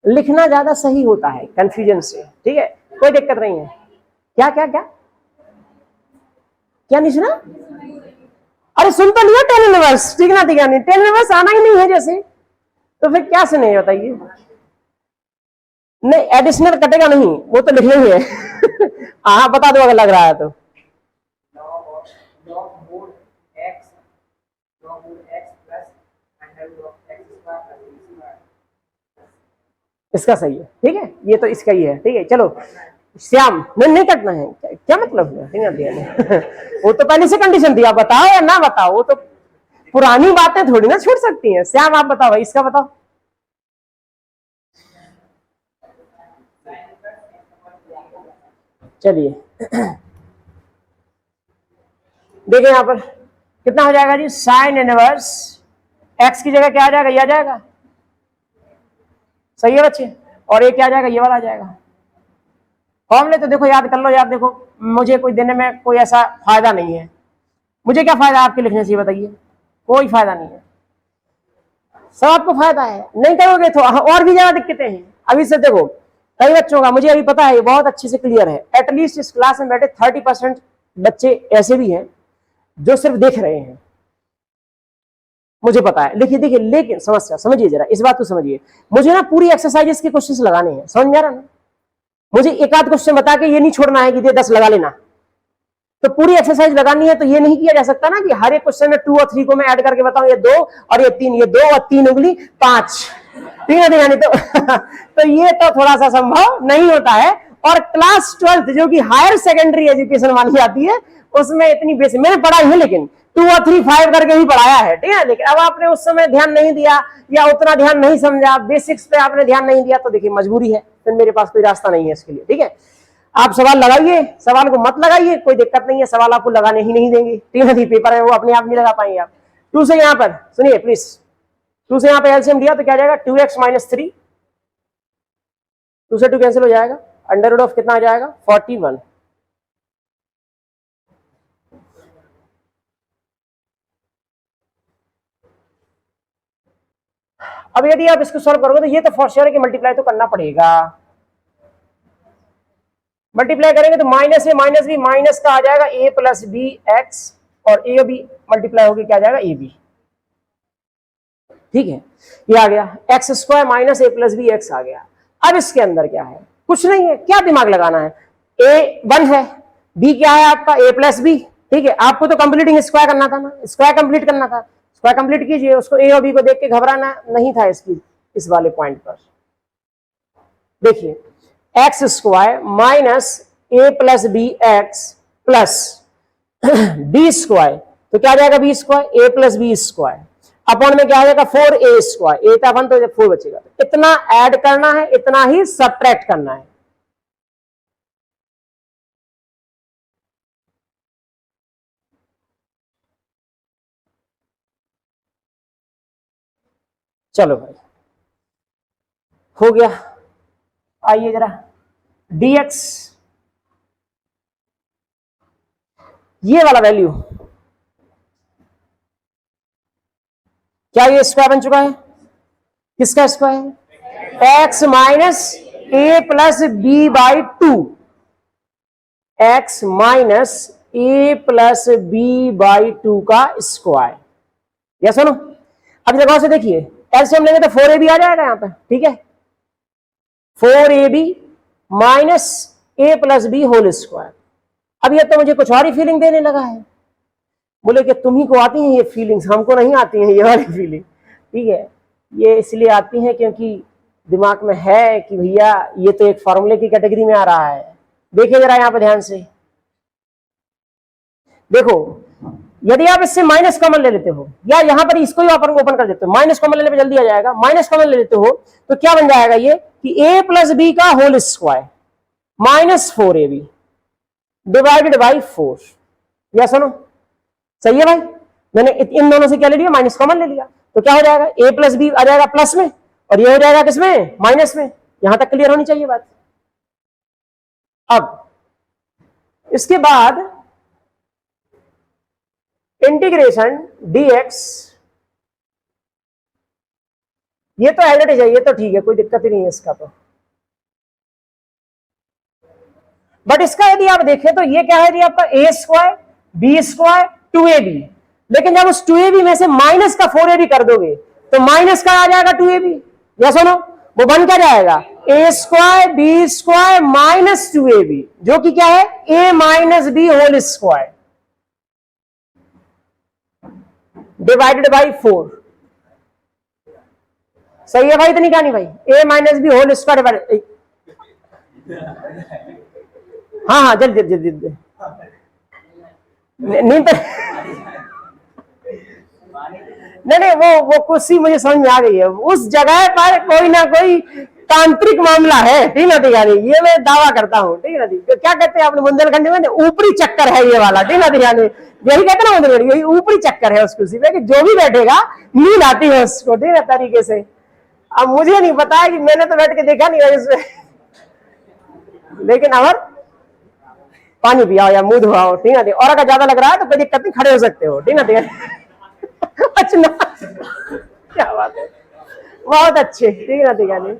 लिखना ज्यादा सही होता है कंफ्यूजन से, ठीक है, कोई दिक्कत नहीं है। क्या क्या क्या क्या नहीं सुना, अरे सुन तो लिया tan इनवर्स, ठीक ना, ठीक है, tan इनवर्स आना ही नहीं है जैसे, तो फिर क्या सुने बताइए, नहीं एडिशनल कटेगा नहीं, वो तो लिखना ही है हाँ बता दो अगर लग रहा है तो, इसका सही है, ठीक है, ये तो इसका ही है, ठीक है। चलो श्याम, नहीं कटना है, क्या मतलब है वो तो पहले से कंडीशन थी, आप बताओ या ना बताओ, वो तो पुरानी बातें थोड़ी ना छूट सकती हैं। श्याम आप बताओ भाई, इसका बताओ, चलिए देखिए यहां पर कितना हो जाएगा जी, sin इनवर्स x की जगह क्या आ जाएगा, ये आ जाएगा, सही है बच्चे, और ये क्या आ जाएगा, ये वाला आ जाएगा। फॉर्मूले तो देखो याद कर लो यार, देखो मुझे कोई देने में कोई ऐसा फायदा नहीं है, मुझे क्या फायदा आपके लिखने से बताइए, कोई फायदा नहीं है, सब आपको फायदा है, नहीं करोगे तो और भी ज्यादा दिक्कतें हैं। अभी से देखो कई बच्चों का, मुझे अभी पता है, बहुत अच्छे से क्लियर है, एटलीस्ट इस क्लास में बैठे 30% बच्चे ऐसे भी हैं जो सिर्फ देख रहे हैं, मुझे पता है। देखिए देखिए, लेकिन समस्या समझिए जरा, इस बात को समझिए, मुझे ना पूरी एक्सरसाइजेस के क्वेश्चन लगाने हैं, समझ में आ रहा ना? मुझे एक आध क्वेश्चन बता के ये नहीं छोड़ना है कि ये 10 लगा लेना, तो पूरी एक्सरसाइज लगानी है। तो ये नहीं किया जा सकता ना कि हर एक क्वेश्चन में 2 और 3 को मैं ऐड करके बताऊं, ये 2 और ये 3, ये 2 और 3 उंगली 5, ठीक है नहीं तो तो ये तो थोड़ा सा संभव नहीं होता है। और क्लास 12 जो कि हायर सेकेंडरी एजुकेशन मानी जाती है, उसमें इतनी बेसिक मैंने पढ़ाई है, लेकिन 2 और 3 5 करके भी पढ़ाया है, ठीक है। लेकिन अब आपने उस समय ध्यान नहीं दिया या उतना ध्यान नहीं समझा, बेसिक्स पे आपने ध्यान नहीं दिया, तो देखिए मजबूरी है, फिर मेरे पास कोई रास्ता नहीं है इसके लिए, ठीक है। आप सवाल लगाइए, सवाल को मत लगाइए, कोई दिक्कत नहीं है, सवाल आपको लगाने ही नहीं देंगे, ठीक है। पेपर में वो अपने आप नहीं लगा पाएंगे आप। 2 से यहां पर सुनिए प्लीज, 2 से यहां पर एलसीएम लिया तो क्या जाएगा, 2x - 3, 2 से 2 कैंसिल हो जाएगा, अंडर रूट ऑफ कितना आ जाएगा, 41। अब यदि आप इसको सॉल्व करोगे तो ये तो फॉर श्योर है कि मल्टीप्लाई तो करना पड़ेगा, मल्टीप्लाई करेंगे तो माइनस ए माइनस बी, माइनस का आ जाएगा a + bx, और a b मल्टीप्लाई होगी क्या आ जाएगा, ab, ठीक है। ये आ गया x² - a + bx आ गया। अब इसके अंदर क्या है, कुछ नहीं है, क्या दिमाग लगाना है, a 1 है, b क्या है आपका a + b, ठीक है। आपको तो कंप्लीटिंग स्क्वायर करना था ना, स्क्वायर कंप्लीट करना था, स्क्वायर कंप्लीट कीजिए, उसको a और b को देख के घबराना नहीं था इसकी, इस वाले पॉइंट पर देखिए, x² - a + bx + b², तो क्या आ जाएगा, b², a + b² अपॉन में क्या आ जाएगा, 4a², a था 1 तो 4 बचेगा। इतना ऐड करना है, इतना ही सब्ट्रैक्ट करना है। चलो भाई हो गया, आइए जरा dx, ये वाला वैल्यू क्या ये स्क्वायर बन चुका है, किसका square, x - a + b/2, x - a + b/2 का स्क्वायर, या सुनो अब जगह से देखिए, एलसीएम लेंगे तो 4ab आ जाएगा यहां पर, ठीक है, 4ab - a + b whole square. अब ये तो मुझे कुछ और ही फीलिंग देने लगा है, बोले कि तुम्ही को आती हैं ये फीलिंग्स, हमको नहीं आती हैं ये वाली फीलिंग, ठीक है। ये इसलिए आती है क्योंकि दिमाग में है कि भैया ये तो एक फॉर्मूले की कैटेगरी में आ रहा है। देखिए जरा यहां पर ध्यान से देखो, यदि आप इससे माइनस कॉमन ले लेते हो, या यहां पर इसको ही ओपन कर देते हो, माइनस कॉमन लेने पे जल्दी आ जाएगा, माइनस कॉमन ले लेते हो तो क्या बन जाएगा ये कि a + b का whole square -4ab divided by 4, या सुनो सही है भाई, मैंने इन दोनों से क्या ले लिया, माइनस कॉमन ले लिया, तो क्या हो जाएगा, a + b आ जाएगा प्लस में, और ये हो जाएगा किसमें, माइनस में। यहां तक क्लियर होनी चाहिए बात। अब इसके बाद इंटीग्रेशन dx, ये तो एज इट इज है, ये तो ठीक है, कोई दिक्कत ही नहीं है इसका तो। बट इसका यदि आप देखें तो ये क्या है, यदि आपका a² b², 2ab, लेकिन जब उस 2ab में से माइनस का 4ab कर दोगे तो माइनस का आ जाएगा 2ab, या सुनो वो बन क्या जाएगा, a² b² - 2ab, जो कि क्या है, a - b whole square divided by 4। सही है भाई, इतनी कहानी भाई, a - b whole square divided, हाँ हाँ जल्दी जल्दी जल्दी, नींद नहीं, वो कुर्सी मुझे समझ में आ गई है, उस जगह पर कोई ना कोई तांत्रिक मामला है, ठीक है दिखानी, ये मैं दावा करता हूँ, ठीक है। तो क्या कहते हैं आपने बुंदेलखंड में, ऊपरी चक्कर है ये वाला, ठीक है दिखानी, यही कहते ना बुंदेलखंड, यही ऊपरी चक्कर है उस कुर्सी पे, कि जो भी बैठेगा नींद आती है उसको, ठीक है तरीके से। अब मुझे नहीं पता है कि मैंने तो बैठ के देखा नहीं है, लेकिन अगर पानी पियाओ या मुंह धुआओ, ठीक है, और अगर ज्यादा लग रहा है तो कोई दिक्कत नहीं, खड़े हो सकते हो, ठीक है। अच्छा क्या बात है, बहुत अच्छे, ठीक है ना,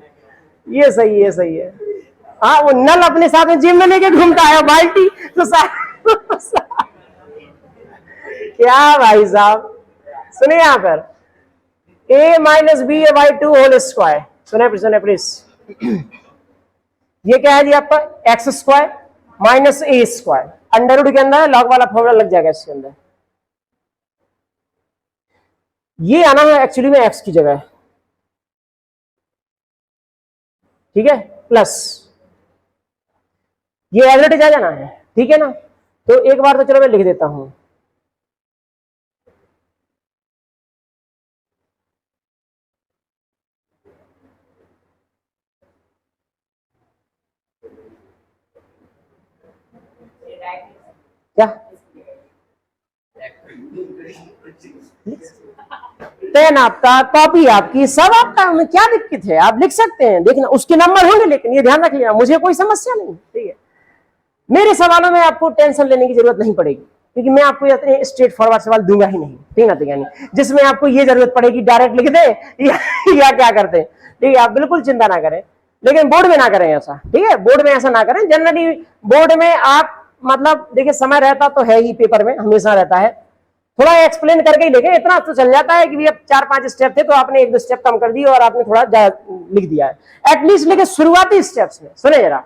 ये सही है, सही है। हाँ, वो नल अपने साथ में जिम में लेके घूमता है, बाल्टी तो क्या भाई साहब, सुनिए यहां पर a minus b a by two whole square, सुने प्लीज। ये क्या है जी आपका x square minus a square, under root के अंदर लॉग वाला फॉर्मूला लग जाएगा इसके अंदर। ये आना है एक्चुअली में एक्स की जगह, ठीक है, प्लस ये एवरेज आ जाना है, ठीक है ना। तो एक बार तो चलो मैं लिख देता हूं, क्या पेन आपका, कॉपी आपकी, सब आपका, में क्या दिक्कत है, आप लिख सकते हैं, देखना उसके नंबर होंगे, लेकिन ये ध्यान रख लेना, मुझे कोई समस्या नहीं, ठीक है। मेरे सवालों में आपको टेंशन लेने की जरूरत नहीं पड़ेगी, क्योंकि मैं आपको इतने स्ट्रेट फॉरवर्ड सवाल दूंगा ही नहीं, ठीक है, नहीं जिसमें आपको ये जरूरत पड़ेगी डायरेक्ट लिख दे या क्या करते हैं, ठीक है। आप बिल्कुल चिंता ना करें, लेकिन बोर्ड में ना करें ऐसा, ठीक है, बोर्ड में ऐसा ना करें। जनरली बोर्ड में आप मतलब देखिए समय रहता तो है ही, पेपर में हमेशा रहता है, थोड़ा एक्सप्लेन करके ही लिखे, इतना तो चल जाता है कि भैया 4-5 स्टेप थे तो आपने 1-2 स्टेप कम कर दिए और आपने थोड़ा लिख दिया है एटलीस्ट। लेकिन शुरुआती स्टेप्स में सुने जरा,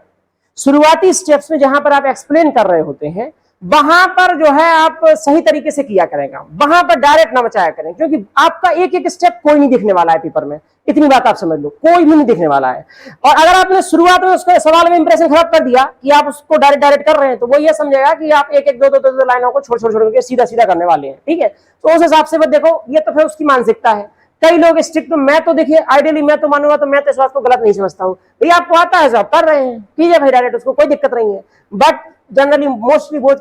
शुरुआती स्टेप्स में जहां पर आप एक्सप्लेन कर रहे होते हैं, वहां पर जो है आप सही तरीके से किया करेंगे, वहां पर डायरेक्ट ना बचाया करें, क्योंकि आपका एक एक स्टेप कोई नहीं दिखने वाला है पेपर में, इतनी बात आप समझ लो, कोई भी नहीं दिखने वाला है। और अगर आपने शुरुआत में उसके सवाल में इंप्रेशन खराब कर दिया कि आप उसको डायरेक्ट कर रहे हैं, तो वो ये समझेगा कि आप एक एक दो लाइनों को छोड़ के सीधा सीधा करने वाले हैं, ठीक है। तो उस हिसाब से देखो, ये तो फिर उसकी मानसिकता है। कई लोग स्ट्रिक्ट, मैं तो देखिए आइडियली मैं तो मानूंगा, तो मैं तो इस बात को गलत नहीं समझता हूँ, भैया आपको आता है सब कर रहे हैं, कीजिए भाई डायरेक्ट, उसको कोई दिक्कत नहीं है। बट जनरली मोस्टली बोर्ड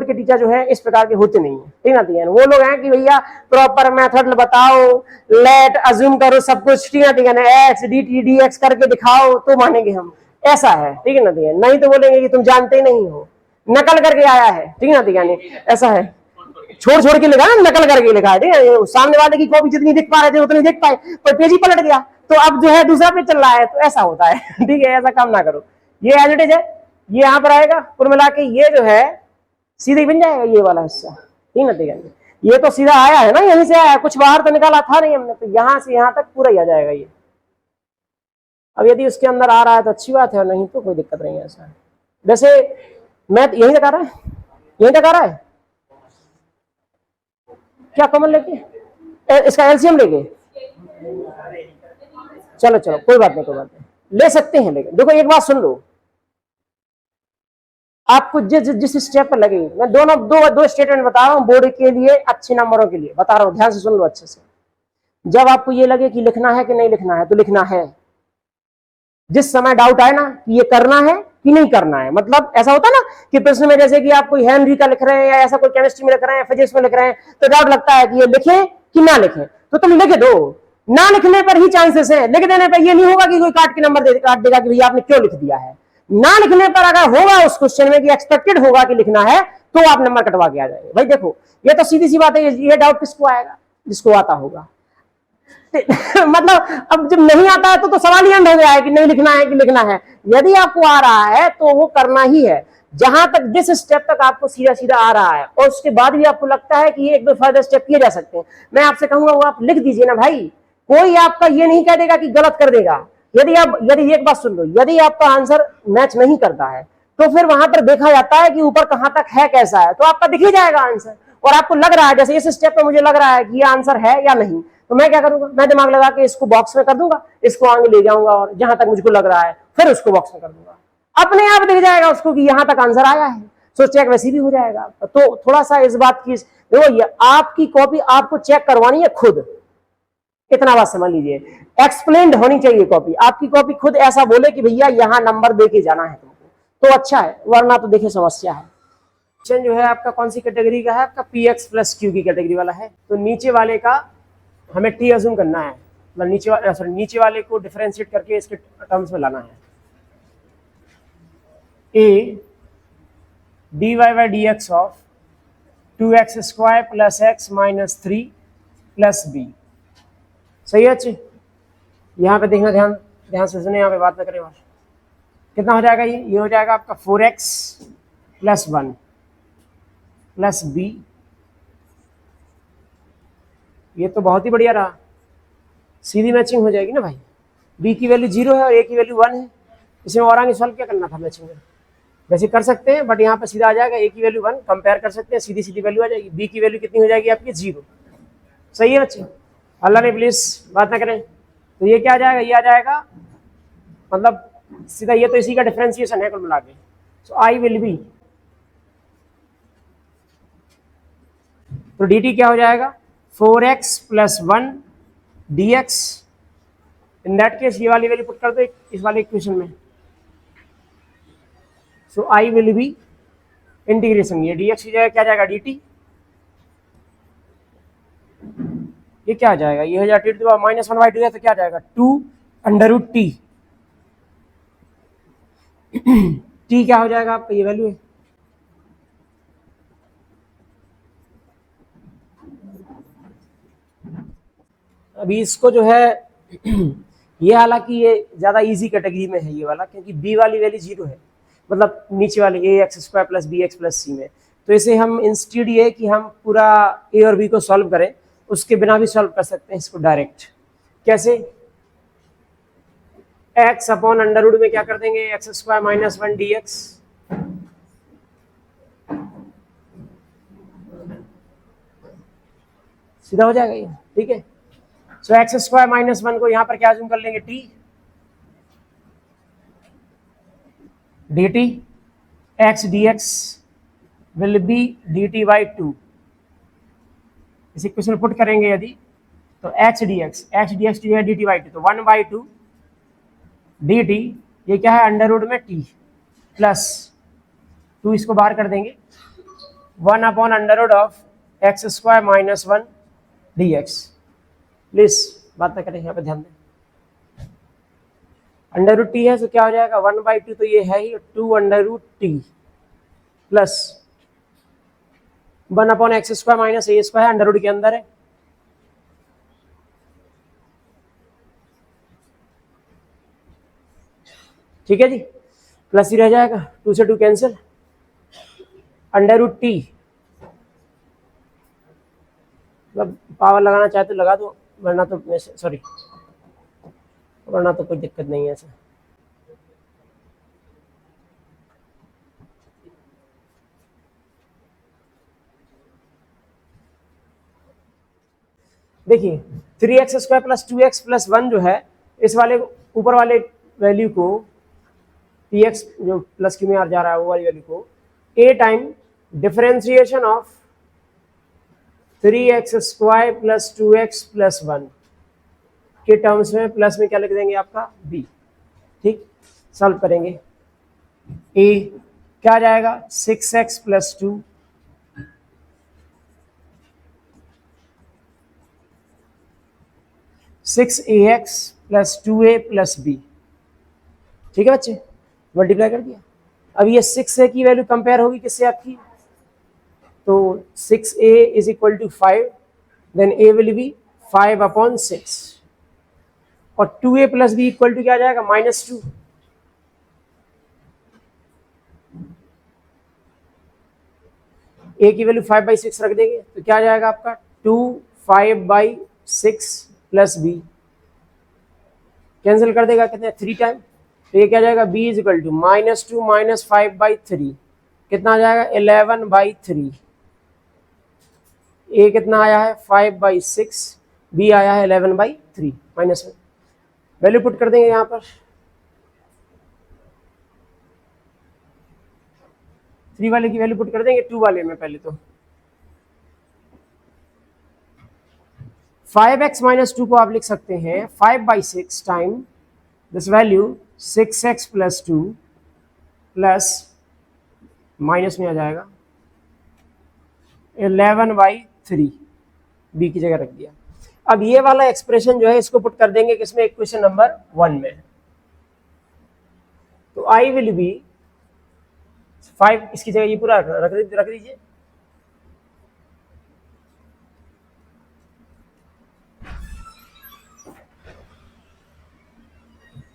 के टीचर जो है इस प्रकार के होते नहीं है, ठीक है। वो लोग हैं कि भैया प्रॉपर मेथड बताओ, लेट अज्यूम करो सब कुछ, ठीक है, x D T D x करके दिखाओ तो मानेंगे हम, ऐसा है, ठीक है ना। नहीं तो बोलेंगे कि तुम जानते ही नहीं हो, नकल करके आया है, ठीक है ना, ऐसा है, छोड़ के लिखा है, नकल करके लिखा है, ठीक है। सामने वाले की कॉपी जितनी दिख पा रहे थे उतनी दिख पाए, पर पेज ही पलट गया, तो अब जो है दूसरा पेज चल रहा है, तो ऐसा होता है ठीक है, ऐसा काम ना करो। ये एज इट इज है, ये यहां पर आएगा, कुल मिला के ये जो है सीधे बन जाएगा ये वाला हिस्सा, ठीक है। ये तो सीधा आया है ना, यहीं से आया, कुछ बाहर तो निकाला था नहीं हमने, तो यहां से यहां तक पूरा ही आ जाएगा ये। अब यदि उसके अंदर आ रहा है तो अच्छी बात है, और नहीं तो कोई दिक्कत नहीं है। ऐसा वैसे मैं यहीं तक आ रहा है, यहीं तक आ रहा है, क्या कॉमन लेके इसका एलसीएम लेके, चलो कोई बात नहीं, ले सकते हैं। लेकिन देखो एक बात सुन लो, आपको जिस स्टेप पर लगे, मैं दो स्टेटमेंट बता रहा हूं बोर्ड के लिए, अच्छे नंबरों के लिए बता रहा हूं, ध्यान से सुन लो अच्छे से। जब आपको ये लगे कि लिखना है कि नहीं लिखना है, तो लिखना है। जिस समय डाउट आए ना कि ये करना है कि नहीं करना है, मतलब ऐसा होता है ना कि प्रश्न में जैसे कि आप कोई हेनरी का लिख रहे हैं, या ऐसा कोई केमिस्ट्री में लिख रहे हैं, फिजिक्स में लिख रहे हैं, तो डाउट लगता है कि ये लिखें कि ना लिखें, तो तुम लिख दो। ना लिखने पर ही चांसेस है, लिख देने पर ये नहीं होगा कि कोई काट के नंबर काट देगा कि भैया आपने क्यों लिख दिया है। ना लिखने पर अगर होगा उस क्वेश्चन में कि एक्सपेक्टेड होगा कि लिखना है, तो आप नंबर कटवा के आ जाएंगे। भाई देखो, ये तो सीधी सी बात है, ये डाउट किसको आएगा, जिसको आता होगा मतलब अब जब नहीं आता है तो सवाल ही अंत हो गया है कि नहीं लिखना है कि लिखना है। यदि आपको आ रहा है तो वो करना ही है, जहां तक जिस स्टेप तक आपको सीधा सीधा आ रहा है, और उसके बाद भी आपको लगता है कि ये 1-2 फर्दर स्टेप किए जा सकते हैं, मैं आपसे कहूंगा वो आप लिख दीजिए ना भाई। कोई आपका ये नहीं कह देगा कि गलत कर देगा। यदि एक बात सुन लो, यदि आपका आंसर मैच नहीं करता है, तो फिर वहां पर देखा जाता है कि ऊपर कहां तक है, कैसा है, तो आपका दिख ही जाएगा आंसर। और आपको लग रहा है जैसे इस स्टेप पे मुझे लग रहा है कि ये आंसर है या नहीं, तो मैं क्या करूंगा, मैं दिमाग लगा के इसको बॉक्स में कर दूंगा, इसको आगे ले जाऊंगा, और जहां तक मुझको लग रहा है फिर उसको बॉक्स में कर दूंगा, अपने आप दिख जाएगा उसको कि यहां तक आंसर आया है, सो चेक वैसे भी हो जाएगा। तो थोड़ा सा इस बात की देखो, ये आपकी कॉपी आपको चेक करवानी है खुद, इतना बात समझ लीजिए। एक्सप्लेन्ड होनी चाहिए कॉपी, आपकी कॉपी खुद ऐसा बोले कि भैया यहां नंबर दे के जाना है तुमको, तो अच्छा है, वरना तो देखिए समस्या है। क्वेश्चन जो है आपका कौन सी कैटेगरी का है, आपका px + q की कैटेगरी वाला है। तो नीचे वाले का हमें टी अज्यूम करना है, मतलब नीचे वाले को डिफरेंशिएट करके इसके टर्म्स में लाना है। a dy/dx of 2x² + x - 3 + b, सही है अच्छी। यहाँ पे देखना, ध्यान से सुने, यहाँ पे बात ना करें। कितना हो जाएगा ये हो जाएगा आपका 4x प्लस 1 प्लस बी। ये तो बहुत ही बढ़िया रहा, सीधी मैचिंग हो जाएगी ना भाई। बी की वैल्यू 0 है और ए की वैल्यू 1 है, इसमें और आगे सॉल्व क्या करना था मैचिंग में, वैसे कर सकते हैं, बट यहाँ पर सीधा आ जाएगा ए की वैल्यू 1, कंपेयर कर सकते हैं, सीधी सीधी वैल्यू आ जाएगी। बी की वैल्यू कितनी हो जाएगी आपकी 0। सही है बच्चे, अल्लाह ने प्लीज बात ना करें। तो ये क्या आ जाएगा, ये आ जाएगा मतलब सीधा, ये तो इसी का डिफरेंशिएशन है कुल मिला के। सो आई विल बी, तो डी टी क्या हो जाएगा 4x plus 1 d x. In that case ये वाली वैल्यू पुट कर दो इस वाले इक्वेशन में। सो आई विल बी इंटीग्रेशन, ये डी एक्स की जगह क्या जाएगा डी टी, ये क्या आ जाएगा, ये हो जाएगा t to the power minus 1/2 है, तो क्या आ जाएगा 2 अंडर रूट टी। टी क्या हो जाएगा आपका, ये वैल्यू है। अभी इसको जो है ये हालांकि ये ज़्यादा इजी कैटेगरी में है ये वाला, क्योंकि बी वाली वैल्यू 0 है, मतलब नीचे वाले a x square plus b x plus c में। तो इसे हम इंस्टीड ये कि हम पूरा ए और बी को सॉल्व करें, उसके बिना भी सॉल्व कर सकते हैं इसको डायरेक्ट। कैसे, एक्स अपॉन अंडर रूट में क्या कर देंगे x square minus 1 d x, सीधा हो जाएगा ये, ठीक है। सो एक्स स्क्वायर माइनस 1 को यहां पर क्या जूम कर लेंगे T, D T x D x will be D T by 2। इस इक्वेशन पुट करेंगे यदि, तो एक्स डी एक्स जो है डी टी बाई 2, तो 1/2 डी टी, ये क्या है अंडर रूट में टी प्लस 2, इसको बाहर कर देंगे 1 upon under root of x square minus 1 d x. Please बात ना करें, यहाँ पे ध्यान दें। अंडर रूट टी है तो क्या हो जाएगा 1/2, तो ये है ही 2 under root t plus 1 upon x square minus a square, under root के अंदर है, ठीक है जी। प्लस ही रह जाएगा, 2 से 2 कैंसिल, अंडर रूट टी, मतलब पावर लगाना चाहे तो लगा दो, वरना तो सॉरी, वरना तो कोई दिक्कत नहीं है ऐसा। देखिए 3x square plus 2x plus 1 जो है, इस वाले ऊपर वाले वैल्यू को px जो प्लस क्यू में आ जा रहा है वो वाली वैल्यू को a time differentiation of 3x square plus 2x plus 1 के टर्म्स में, प्लस में क्या लिख देंगे आपका b, ठीक। सॉल्व करेंगे, a क्या आ जाएगा 6x plus 2 6ax plus 2a plus b, ठीक है बच्चे, मल्टीप्लाई कर दिया। अब ये 6a की वैल्यू कंपेयर होगी किससे आपकी, तो 6a is equal to 5, then a will be 5/6, और 2a plus B equal to क्या आ जाएगा -2। a की वैल्यू 5/6 रख देंगे तो क्या आ जाएगा आपका 2 5/6 प्लस b, कैंसिल कर देगा कितने 3 टाइम, तो ये क्या आ जाएगा b is equal to -2 minus 5/3, कितना आ जाएगा 11/3। a कितना आया है 5/6, b आया है 11/3 माइनस में, वैल्यू पुट कर देंगे यहाँ पर, 3 वाले की वैल्यू पुट कर देंगे 2 वाले में पहले तो। 5x माइनस 2 को आप लिख सकते हैं 5/6 time this value 6x plus 2 plus minus में आ जाएगा 11/3, बी की जगह रख दिया। अब ये वाला एक्सप्रेशन जो है इसको पुट कर देंगे किसमें, इक्वेशन नंबर 1 में, तो आई विल बी 5, इसकी जगह ये पूरा रख दीजिए,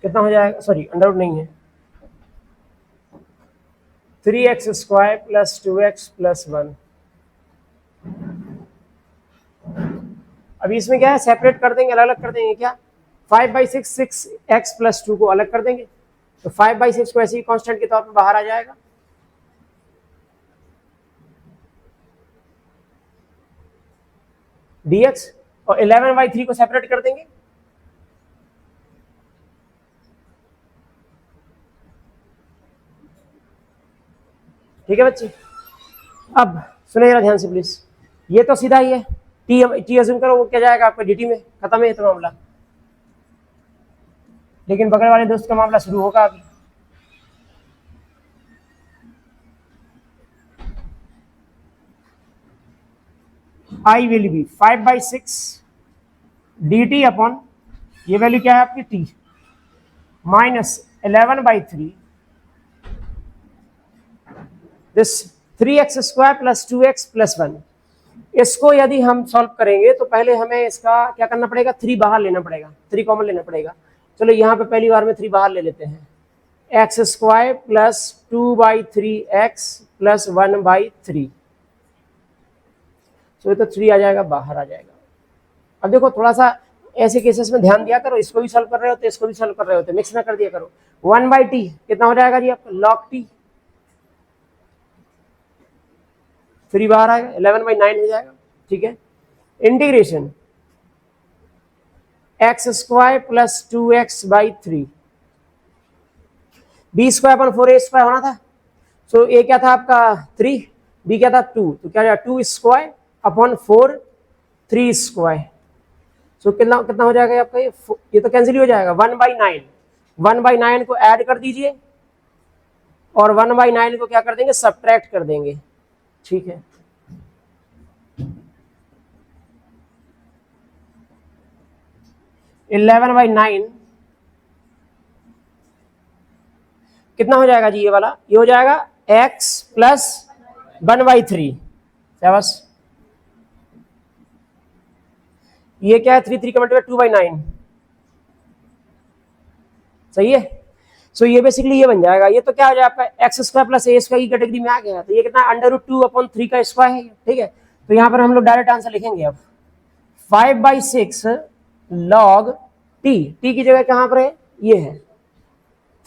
कितना हो जाएगा, सॉरी अंडर रूट नहीं है, 3x² प्लस 2x प्लस 1। अभी इसमें क्या है, सेपरेट कर देंगे, अलग अलग कर देंगे क्या। 5/6 6x प्लस 2 को अलग कर देंगे, तो 5/6 को ऐसे ही कांस्टेंट के तौर पर बाहर आ जाएगा। dx और 11/3 को सेपरेट कर देंगे, ठीक है बच्चे। अब सुनिए जरा ध्यान से प्लीज, ये तो सीधा ही है, टी अज्यूम करो, वो क्या जाएगा आपका dt में, खत्म है ये तो मामला। लेकिन बगल वाले दोस्त का मामला शुरू होगा अभी। I will be 5/6 dt upon, ये वैल्यू क्या है आपकी t, minus 11/3 this 3x² plus 2x plus 1। इसको यदि हम सॉल्व करेंगे तो पहले हमें इसका क्या करना पड़ेगा, 3 बाहर लेना पड़ेगा, 3 कॉमन लेना पड़ेगा। चलो यहाँ पे पहली बार में 3 बाहर ले लेते हैं, x² प्लस 2/3x प्लस 1/3। तो ये तो 3 आ जाएगा, बाहर आ जाएगा। अब देखो थोड़ा सा ऐसे केसेस में ध्यान दिया करो, इसको भी सॉल्व कर रहे होते, इसको भी सॉल्व कर रहे होते, मिक्स ना कर दिया करो। 1/t कितना हो जाएगा जी आपका, log t, 3 बाहर आएगा, 11/9 हो जाएगा, ठीक है। Integration x² plus 2x/3, b² अपन 4a² होना था, सो a क्या था आपका 3, b क्या था 2, तो क्या जाएगा 2² अपॉन 4 3²। सो कितना कितना हो जाएगा आपका, ये तो कैंसिल हो जाएगा, 1/9, 1/9 को ऐड कर दीजिए और 1/9 को क्या कर देंगे, सब्ट्रैक्ट कर देंगे, ठीक है। इलेवन बाई 9 कितना हो जाएगा जी, ये वाला, ये हो जाएगा x प्लस 1/3, बस ये क्या है 3 का मल्टीप्लाई 2/9, सही है। सो ये बेसिकली ये बन जाएगा, ये तो क्या हो जाएगा आपका x² प्लस a² की कैटेगरी में आ गया, तो ये कितना √2/3 का स्क्वायर है, ठीक है। तो यहाँ पर हम लोग डायरेक्ट आंसर लिखेंगे अब 5/6 log t की जगह कहां पर है, ये है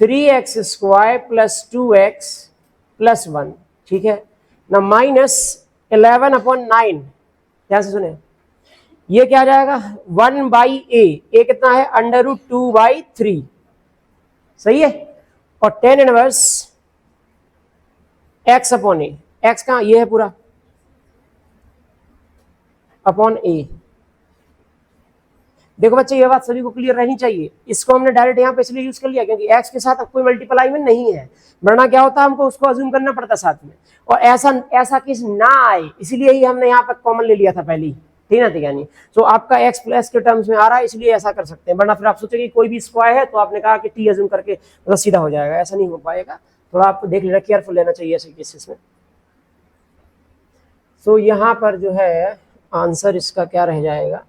3x² प्लस 2x प्लस 1, ठीक है ना, माइनस 11/9, ध्यान से सुने, ये क्या आ जाएगा 1/a कितना है √2/3, सही है। और tan इनवर्स x अपॉन ए, x कहाँ, ये है पूरा अपॉन a। देखो बच्चे ये बात सभी को क्लियर रहनी चाहिए, इसको हमने डायरेक्ट यहाँ पे इसलिए यूज कर लिया क्योंकि x के साथ अब कोई मल्टीप्लाई में नहीं है, वरना क्या होता हमको उसको अज्यूम करना पड़ता साथ में, और ऐसा केस ना आए इसीलिए ही हमने यहाँ पर कॉमन ले लिया था पहले, ठीक ना, यानी तो आपका x प्लस के टर्म्स में आ रहा है इसलिए ऐसा कर सकते हैं, वरना फिर आप सोचेंगे कोई भी स्क्वायर है तो आपने कहा कि t अज्यूम करके मतलब सीधा हो जाएगा, ऐसा नहीं हो पाएगा, थोड़ा आपको देख लेना, केयरफुल लेना चाहिए ऐसे केसेस में। तो यहाँ पर जो है आंसर इसका क्या रह जाएगा,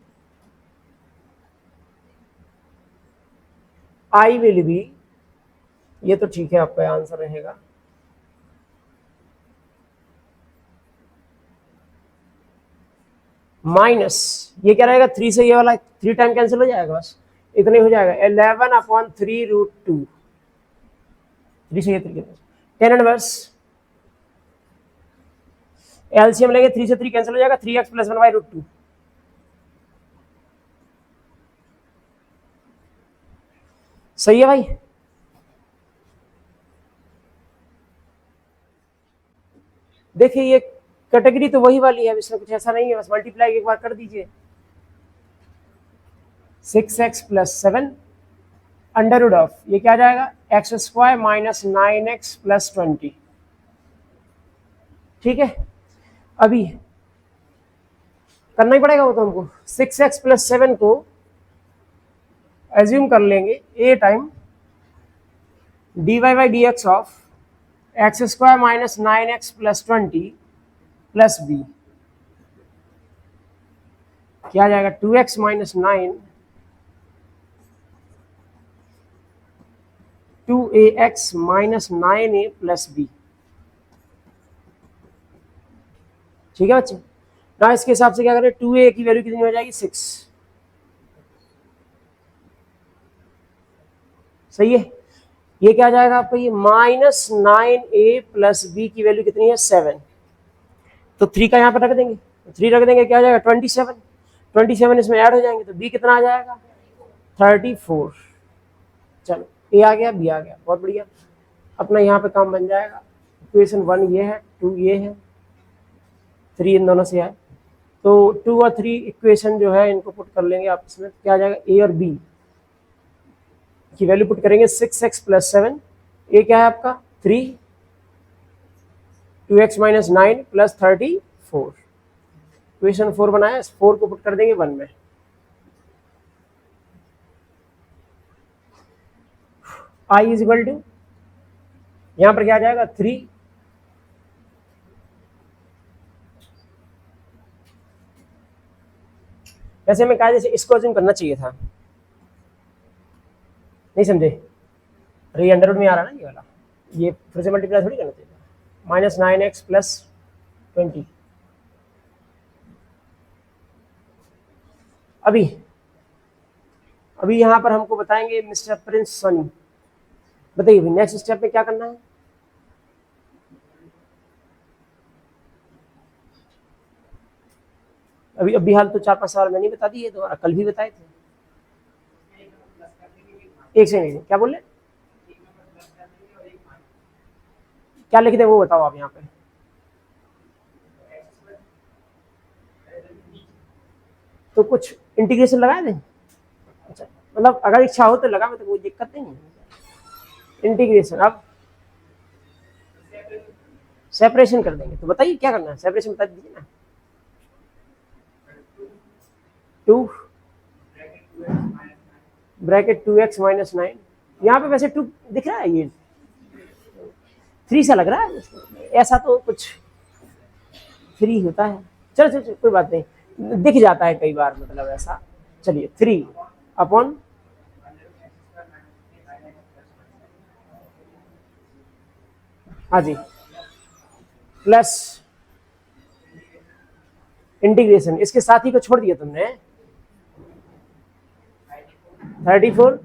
I विल बी, ये तो ठीक है आपका आंसर रहेगा माइनस, ये क्या रहेगा 3 से ये वाला 3 टाइम कैंसिल हो जाएगा, बस इतने हो जाएगा 11/3√2, 3 से ये 3 tan इनवर्स, एलसीएम लेंगे 3 से 3 कैंसिल हो जाएगा, 3x प्लस 1/√2, सही है भाई। देखिए ये कैटेगरी तो वही वाली है, इसमें कुछ ऐसा नहीं है, बस मल्टीप्लाई एक बार कर दीजिए, 6x प्लस 7 अंडर ऑफ, ये क्या आ जाएगा x² माइनस 9x प्लस 20, ठीक है। अभी करना ही पड़ेगा वो तो हमको, 6x प्लस 7 को एज्यूम कर लेंगे a time dy/dx of x² minus 9x plus 20 plus b, क्या आ जाएगा 2x minus 9 2ax minus 9a plus b, ठीक है बच्चे। ना इसके हिसाब से क्या करें, 2a की वैल्यू कितनी हो जाएगी 6, सही है। ये क्या आ जाएगा आपको, ये -9a प्लस b की वैल्यू कितनी है 7, तो 3 का यहाँ पर रख देंगे, 3 रख देंगे क्या आ जाएगा 27, 27 इसमें ऐड हो जाएंगे तो b कितना आ जाएगा 34। चलो a आ गया, b आ गया, बहुत बढ़िया, अपना यहाँ पे काम बन जाएगा। इक्वेशन 1 ये है, 2 ये है, 3 इन दोनों से आए, तो 2 और 3 इक्वेशन जो है इनको पुट कर लेंगे आप इसमें, क्या आ जाएगा a और b की वैल्यू पुट करेंगे 6x प्लस 7, ए क्या है आपका 3, 2x माइनस 9 प्लस 34, इक्वेशन 4 बनाया, 4 को पुट कर देंगे 1 में, i इज इक्वल टू यहां पर क्या आ जाएगा 3, वैसे मैं कायदे से इसको अज्यूम करना चाहिए था, नहीं समझे, अरे ये अंडर रूट में आ रहा है ना ये वाला, ये फिर से मल्टीप्लाई थोड़ी करना चाहिए, -9x प्लस 20। अभी यहां पर हमको बताएंगे मिस्टर प्रिंस सनी, बताइए नेक्स्ट स्टेप में क्या करना है। अभी हाल तो 4-5 साल में नहीं बता दिए, तो कल भी बताए थे। एक सेकंड, क्या बोल रहे, क्या लिख दे वो बताओ आप यहाँ पे, तो कुछ इंटीग्रेशन लगा दें, अच्छा मतलब अगर इच्छा हो तो लगा, में तो कोई दिक्कत नहीं है। इंटीग्रेशन अब सेपरेशन कर देंगे, तो बताइए क्या करना है, सेपरेशन बता दीजिए ना। 2 ब्रैकेट 2x माइनस 9, यहाँ पे वैसे 2 दिख रहा है, ये 3 सा लग रहा है, ऐसा तो कुछ 3 होता है, चलो चलो कोई बात नहीं, दिख जाता है कई बार, मतलब ऐसा। चलिए 3 अपॉन हाँ जी प्लस इंटीग्रेशन, इसके साथ ही को छोड़ दिया तुमने 34,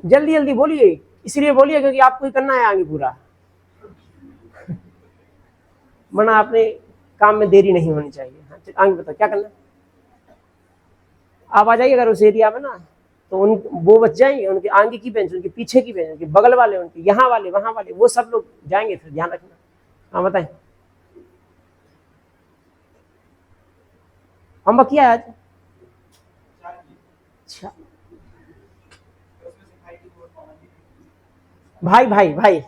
जल्दी जल्दी बोलिए, इसलिए बोलिए क्योंकि आपको ही करना है आगे पूरा, वरना आपने काम में देरी नहीं होनी चाहिए। हाँ आगे बताओ क्या करना है, आप आ जाइए अगर उस एरिया में ना, तो उन वो बच जाएंगे, उनके आगे की बेंच, उनके पीछे की बेंच, उनके बगल वाले, उनके यहाँ वाले, वहां वाले, वो सब लोग जाएंगे, फिर ध्यान रखना। हाँ बताएं, हम किया आज, अच्छा भाई भाई भाई,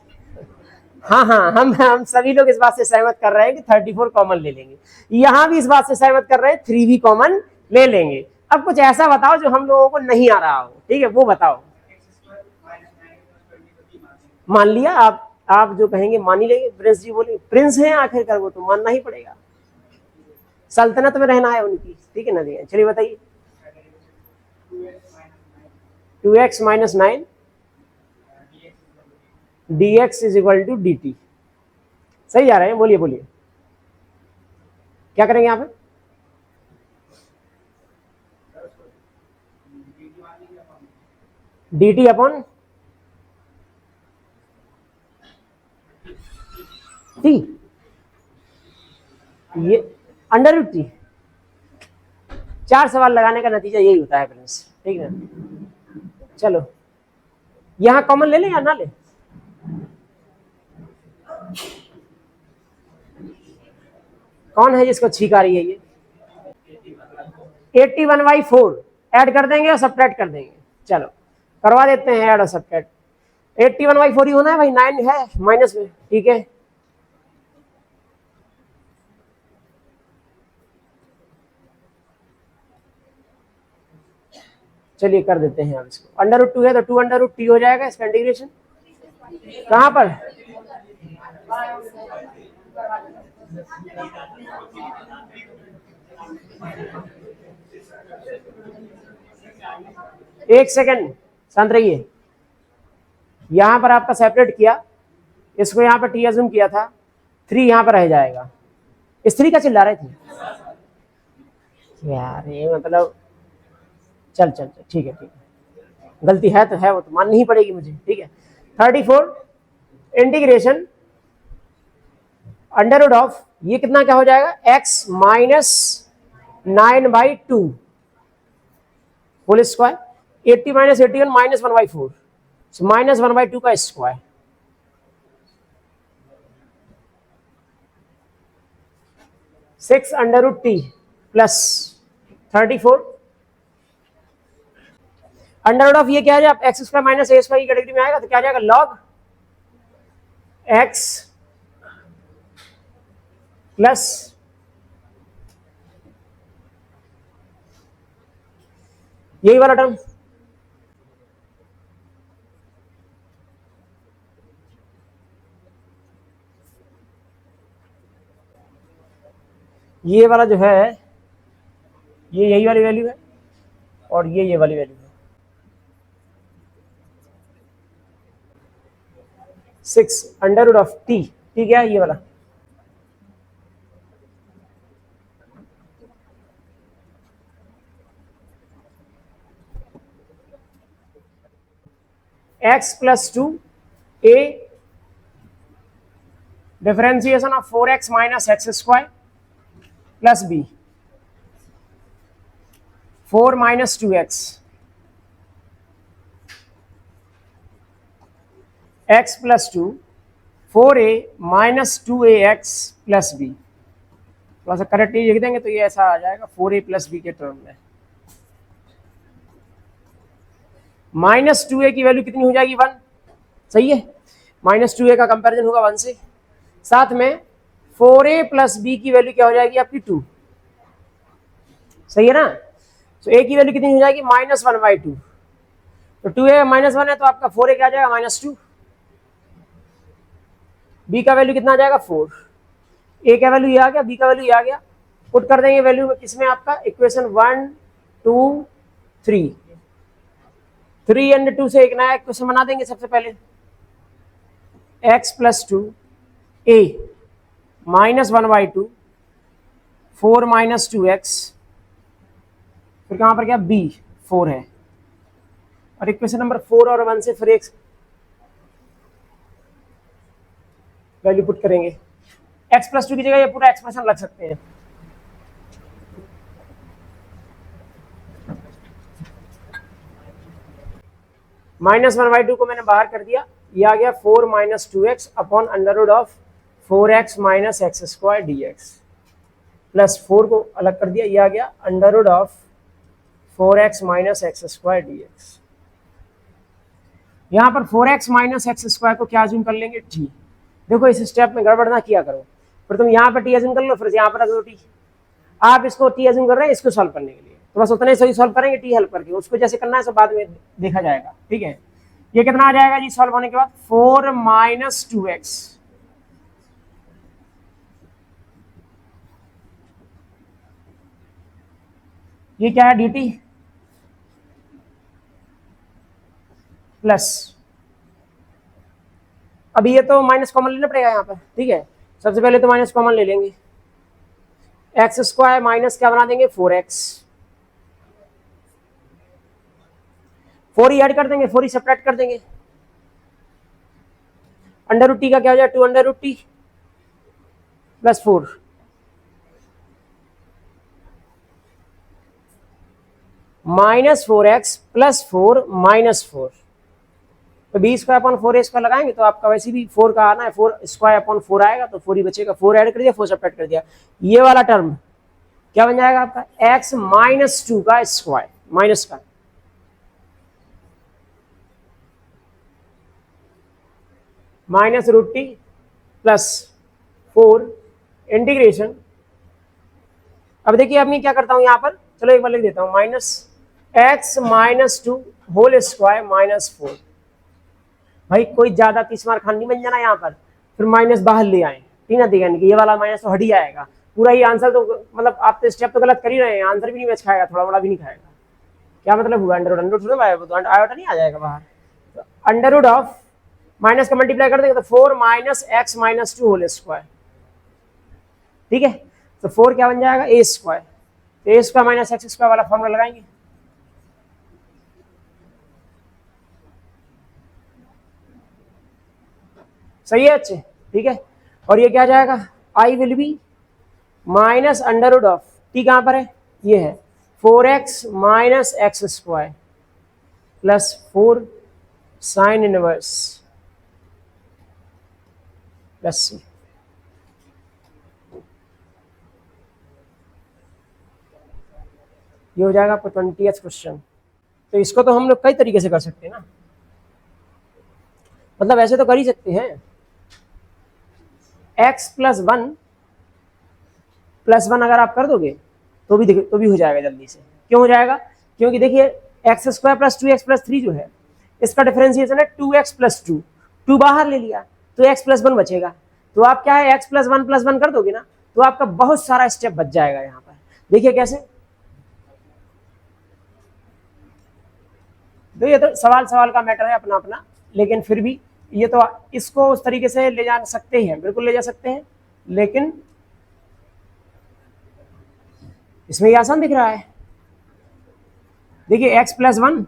हाँ हाँ हम सभी लोग इस बात से सहमत कर रहे हैं कि 34 कॉमन ले लेंगे, यहाँ भी इस बात से सहमत कर रहे हैं 3 भी कॉमन ले लेंगे। अब कुछ ऐसा बताओ जो हम लोगों को नहीं आ रहा हो, ठीक है वो बताओ। मान लिया, आप जो कहेंगे मान ही लेंगे, प्रिंस जी बोले, प्रिंस हैं आखिरकार, वो तो मानना ही पड़ेगा, सल्तनत में रहना है उनकी, ठीक है ना जी। चलिए बताइए 2x minus 9 dx is equal to dt, सही जा रहे हैं, बोलिए बोलिए क्या करेंगे यहाँ पे, dt अपॉन t, ये अंडर रूट टी, 4 सवाल लगाने का नतीजा यही होता है फ्रेंड्स, ठीक है ना। चलो यहां कॉमन ले लें या ना ले, कौन है जिसको छींक आ रही है, ये 81/4 ऐड कर देंगे और सब्ट्रैक्ट कर देंगे, चलो करवा देते हैं ऐड और सब्ट्रैक्ट। 81/4 ही होना है भाई, 9 है माइनस में, ठीक है चलिए कर देते हैं अब इसको, अंडर रूट 2 है तो 2 अंडर रूट टी हो जाएगा इसका इंटीग्रेशन, कहां पर एक सेकंड शांत रहिए, यहां पर आपका सेपरेट किया, इसको यहां पर टी अज्यूम किया था, 3 यहाँ पर रह जाएगा। इस 3 का चिल्ला रहे थे यार, ये मतलब चल चल चल ठीक है ठीक है, गलती है तो है, वो तो माननी ही पड़ेगी मुझे, ठीक है। 34 इंटीग्रेशन अंडर रूट ऑफ, ये कितना क्या हो जाएगा, x minus 9/2 whole square, 80 minus 81 minus 1/4, minus 1/2 का square, 6 under root t plus 34 under root of, ये क्या है आप x square minus a square की कैटेगरी में आएगा तो क्या आ जाएगा, लॉग x प्लस यही वाला टर्म, ये वाला जो है ये यही वाली वैल्यू है और ये वाली वैल्यू है, 6 अंडर रूट ऑफ t, ठीक है ये वाला, x plus 2 a differentiation of 4x minus x square plus b 4 minus 2x x plus 2 4a minus 2ax plus b, थोड़ा सा करेक्टली लिख देंगे तो ये ऐसा आ जाएगा 4a प्लस b के टर्म में। माइनस 2a की वैल्यू कितनी हो जाएगी, 1, सही है, माइनस 2a का कंपैरिजन होगा 1 से, साथ में 4a प्लस b की वैल्यू क्या हो जाएगी आपकी 2, सही है ना। तो a की वैल्यू कितनी हो जाएगी, माइनस 1/2, तो 2a माइनस 1 है तो आपका 4a क्या आ जाएगा, माइनस 2, b का वैल्यू कितना आ जाएगा 4, a का वैल्यू ये आ गया, b का वैल्यू ये आ गया, पुट कर देंगे वैल्यू किसमें आपका, इक्वेशन 1 2 3, 3 एंड 2 से एक नया इक्वेशन बना देंगे सबसे पहले, x plus 2 a minus 1/2 4 minus 2x, फिर कहां पर क्या b 4 है, और इक्वेशन नंबर 4 और 1 से फिर एक वैल्यू पुट करेंगे, x प्लस 2 की जगह ये पूरा एक्सप्रेशन लग सकते हैं, माइनस 1/2 को मैंने बाहर कर दिया, ये आ गया 4 minus 2x upon under root of 4x minus x square dx, plus 4 को अलग कर दिया, ये आ गया under root of 4x minus x square dx। यहाँ पर 4x माइनस एक्स स्क्वायर को क्या अज्यूम कर लेंगे, t। देखो इस स्टेप में गड़बड़ ना किया करो, फिर तुम यहाँ पर t अज्यूम कर लो, फिर यहाँ पर रख दो t, आप इसको t अज्यूम कर रहे हैं इसको सॉल्व करने के लिए, तो बस उतने सही सॉल्व करेंगे t हेल्प करके, उसको जैसे करना है सब बाद में देखा जाएगा, ठीक है। ये कितना आ जाएगा जी सॉल्व होने के बाद, 4 माइनस 2x ये क्या है dt प्लस, अभी ये तो माइनस कॉमन लेना पड़ेगा यहाँ पर, ठीक है, सबसे पहले तो माइनस कॉमन ले लेंगे, एक्स स्क्वायर माइनस क्या बना देंगे 4x, 4 ही ऐड कर देंगे, 4 ही सब्ट्रैक्ट कर देंगे, अंडर रूट टी का क्या हो जाए 2 under root t plus 4, minus 4x plus 4 minus 4, तो बी स्क्वायर अपॉन 4 स्क्वायर लगाएंगे तो आपका वैसे भी 4 का आना है, 4 स्क्वायर अपॉन 4 आएगा तो 4 ही बचेगा, 4 ऐड कर दिया 4 सब्ट्रैक्ट कर दिया, ये वाला टर्म क्या बन जाएगा आपका, x माइनस 2 का स्क्वायर, माइनस का minus root t plus 4 integration, अब देखिए अब मैं क्या करता हूं यहां पर, चलो एक बार लिख देता हूं, minus x minus 2 whole square minus 4, भाई कोई ज्यादा 30 मार खान नहीं बन जाना यहाँ पर, फिर माइनस बाहर ले आए, ठीक है, देखिए ये वाला माइनस तो हट ही आएगा, पूरा ही आंसर तो मतलब आप तो स्टेप तो गलत कर ही रहे हैं, आंसर भी नहीं मैच खाएगा, थोड़ा बड़ा भी नहीं खाएगा, क्या मतलब हुआ, अंडर रूट थोड़ा आयोटा नहीं आ जाएगा बाहर, तो अंडर रूट ऑफ माइनस का मल्टीप्लाई कर देंगे तो 4 माइनस एक्स माइनस 2 होल स्क्वायर, ठीक है। तो 4 क्या बन जाएगा, ए स्क्वायर, तो ए स्क्वायर माइनस एक्स स्क्वायर वाला फॉर्मूला लगाएंगे। सही है अच्छे, ठीक है। और ये क्या जाएगा, I will be minus under root of t, कहां पर है, ये है 4x minus x square plus 4 sine inverse plus c. ये हो जाएगा आपको 20th क्वेश्चन। तो इसको तो हम लोग कई तरीके से कर सकते हैं ना, मतलब ऐसे तो कर ही सकते हैं, x प्लस वन अगर आप कर दोगे तो भी हो जाएगा जल्दी से। क्यों हो जाएगा, क्योंकि देखिए x square plus 2x plus 3 जो है इसका डिफरेंशिएशन है 2x प्लस 2, 2 बाहर ले लिया तो x प्लस 1 बचेगा। तो आप क्या है x प्लस वन कर दोगे ना, तो आपका बहुत सारा स्टेप बच जाएगा। यहाँ पर देखिए कैसे, तो ये तो सवाल का मैटर है अपना अपना, लेकिन फिर भी ये तो इसको उस तरीके से ले जा सकते हैं, बिल्कुल ले जा सकते हैं, लेकिन इसमें ये आसान दिख रहा है। देखिए x प्लस 1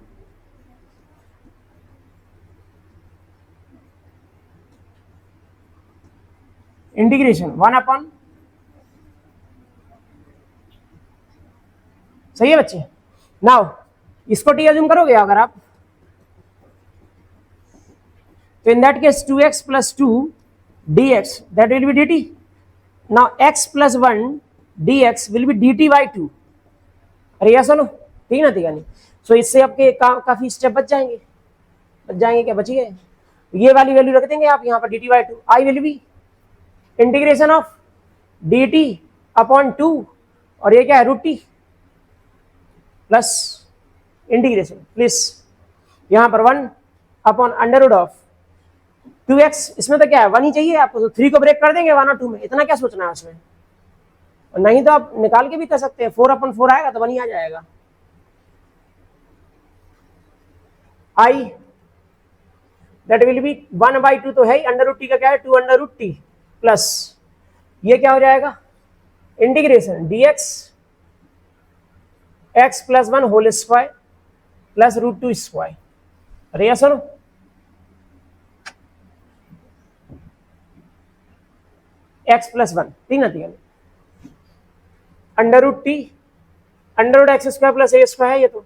इंटीग्रेशन 1 अपॉन, सही है बच्चे। नाउ इसको टी अज्यूम करोगे अगर आप, तो इन that case 2x plus 2 dx that will be dt. now x plus 1 dx will be dt by 2। अरे यह सुनो, ठीक ना, ठीक है नहीं, सो इससे आपके काफी स्टेप बच जाएंगे, क्या बच गए, ये वाली वैल्यू रख देंगे आप यहाँ पर dt by 2। I will be integration of dt upon 2, और ये क्या है root t plus integration plus यहाँ पर 1 upon under root of 2x, इसमें तो क्या है 1 ही चाहिए आपको, तो 3 को ब्रेक कर देंगे 1 और 2 में, इतना क्या सोचना है उसमें। और नहीं तो आप निकाल के भी कर सकते हैं, 4 अपॉन 4 आएगा तो 1 ही आ जाएगा। आई दैट विल बी 1 बाई 2 तो है ही, अंडर रूट टी का क्या है 2 अंडर रूट टी प्लस ये क्या हो जाएगा integration dx x plus 1 whole square plus root 2 square. अरे यार सुनो, x प्लस 1, ठीक ना, ठीक है, under root t under root x square plus a square है ये तो,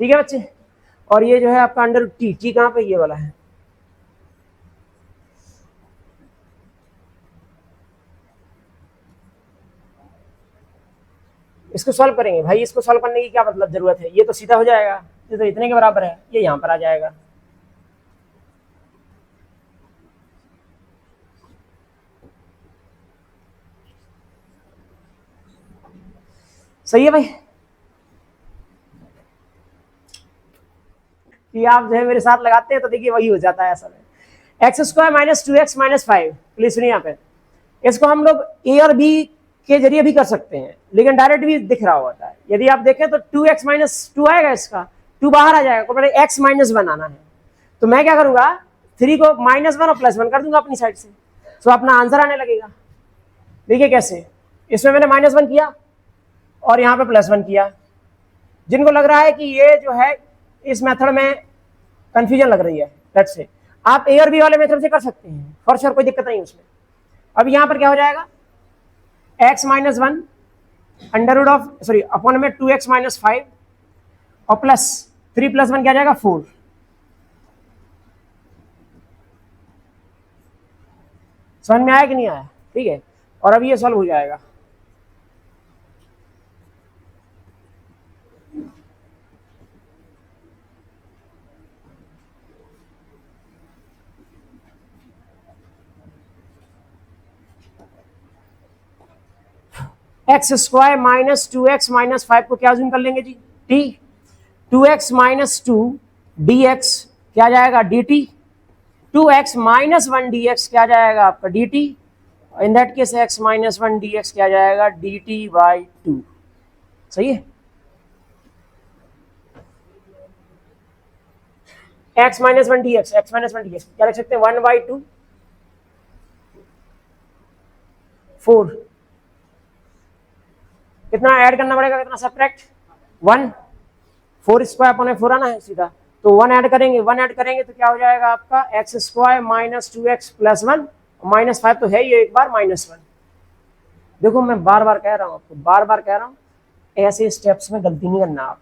ठीक है बच्चे। और ये जो है आपका अंडर रूट टी कहां पे, ये वाला है, इसको सॉल्व करेंगे भाई, इसको सॉल्व करने की क्या मतलब जरूरत है, ये तो सीधा हो जाएगा, ये तो इतने के बराबर है, ये यहां पर आ जाएगा। सही है भाई, कि आप जो है मेरे साथ लगाते हैं तो देखिए वही हो जाता है असल में। X square minus 2x minus 5, please सुनिए यहाँ पे, इसको हम लोग ए और बी के जरिए भी कर सकते हैं, लेकिन डायरेक्ट भी दिख रहा होता है। यदि आप देखें तो 2x माइनस 2 आएगा, इसका 2 बाहर आ जाएगा, पहले x माइनस 1 आना है, तो मैं क्या करूंगा 3 को -1 और +1 कर दूंगा अपनी साइड से, तो अपना आंसर आने लगेगा। देखिए कैसे, इसमें मैंने -1 किया और यहाँ पे +1 किया। जिनको लग रहा है कि ये जो है इस मेथड में कंफ्यूजन लग रही है, लेट्स से आप ए और बी वाले मेथड से कर सकते हैं, फॉर श्योर कोई दिक्कत नहीं उसमें। अब यहाँ पर क्या हो जाएगा x minus 1 under root of sorry upon में 2x माइनस 5 और प्लस 3 + 1 क्या जाएगा 4। समझ में आया कि नहीं आया, ठीक है। और अब ये सॉल्व हो जाएगा, x square minus 2x minus 5 को क्या जूम कर लेंगे जी t, 2x माइनस 2 dx क्या जाएगा dt, 2x माइनस 1 dx क्या जाएगा आपका dt, in that case x minus 1 dx क्या जाएगा dt बाई 2। सही है। x minus one D x, x minus one D x क्या लिख सकते हैं, 1/2 4, कितना ऐड करना पड़ेगा, कितना सब्ट्रैक्ट 1, 4 स्क्वायर अपने 4 आना है सीधा, तो 1 ऐड करेंगे, 1 ऐड करेंगे तो क्या हो जाएगा आपका x square minus 2x plus 1, -5 तो है ही एक बार, -1। देखो मैं बार बार कह रहा हूँ आपको, बार बार कह रहा हूँ, ऐसे स्टेप्स में गलती नहीं करना आप,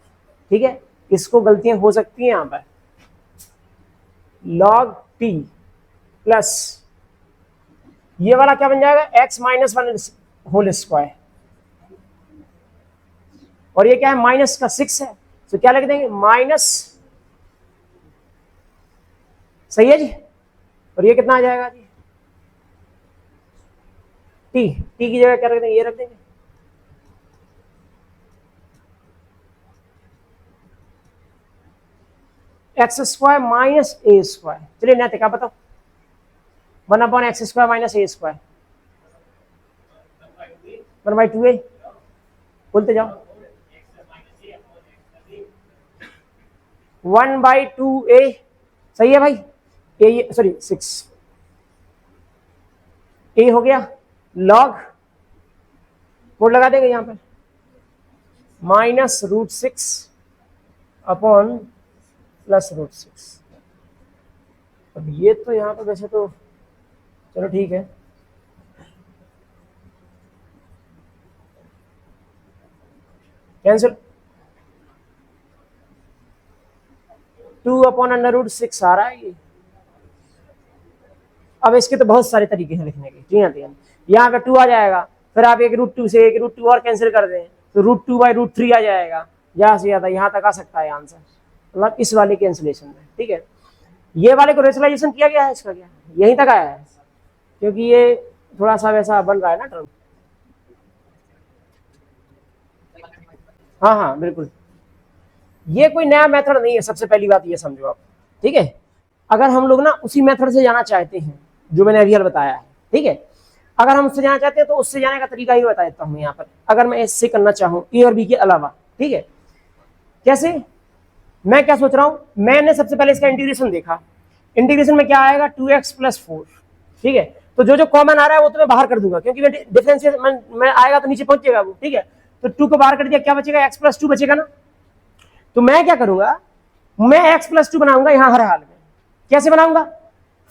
ठीक है। इसको गलतियां हो सकती हैं यहाँ पर, log t प्लस ये वाला क्या बन जाएगा x माइनस 1 होल स्क्वायर, और ये क्या है माइनस का 6 है, तो क्या लिख देंगे माइनस, सही है जी। और ये कितना आ जाएगा जी, t की जगह क्या रख देंगे, ये रख देंगे, x square minus a square. चलिए नैतिक क्या बताओ, 1/x² minus a square, 1/2a, बोलते जाओ, 1/2a, सही है भाई, ए सॉरी 6 ए हो गया, लॉग बोर्ड लगा देंगे यहां पर -√6 अपॉन +√6। अब ये तो यहां पर वैसे तो चलो ठीक है, कैंसिल, 2/√6 आ रहा है ये। अब इसके तो बहुत सारे तरीके हैं लिखने के, जी हाँ, यहाँ पे 2 आ जाएगा, फिर आप एक √2 से एक √2 और कैंसिल कर दें तो √2/√3 आ जाएगा, ज्यादा से ज्यादा यहाँ तक आ सकता है आंसर, मतलब इस वाले कैंसिलेशन में, ठीक है। ये वाले को रेशनलाइजेशन किया गया है, इसका क्या यहीं तक आया है, क्योंकि ये थोड़ा सा वैसा बन रहा है ना टर्म। हाँ हाँ बिल्कुल, ये कोई नया मेथड नहीं है, सबसे पहली बात ये समझो आप, ठीक है। अगर हम लोग ना उसी मेथड से जाना चाहते हैं जो मैंने अभी बताया है, ठीक है, अगर हम उससे जाना चाहते हैं तो उससे जाने का तरीका ही बता देता हूँ यहाँ पर, अगर मैं इससे करना चाहूँ ए और बी के अलावा, ठीक है। कैसे, मैं क्या सोच रहा हूँ, मैंने सबसे पहले इसका इंटीग्रेशन देखा, इंटीग्रेशन में क्या आएगा 2x + 4, ठीक है। तो जो जो कॉमन आ रहा है वो तो मैं बाहर कर दूंगा, क्योंकि डिफरेंशिएशन में आएगा तो नीचे पहुंचेगा वो, ठीक है। तो 2 को बाहर कर दिया, क्या बचेगा x + 2 बचेगा ना। तो मैं क्या करूंगा, मैं x + 2 बनाऊंगा यहां हर हाल में। कैसे बनाऊंगा,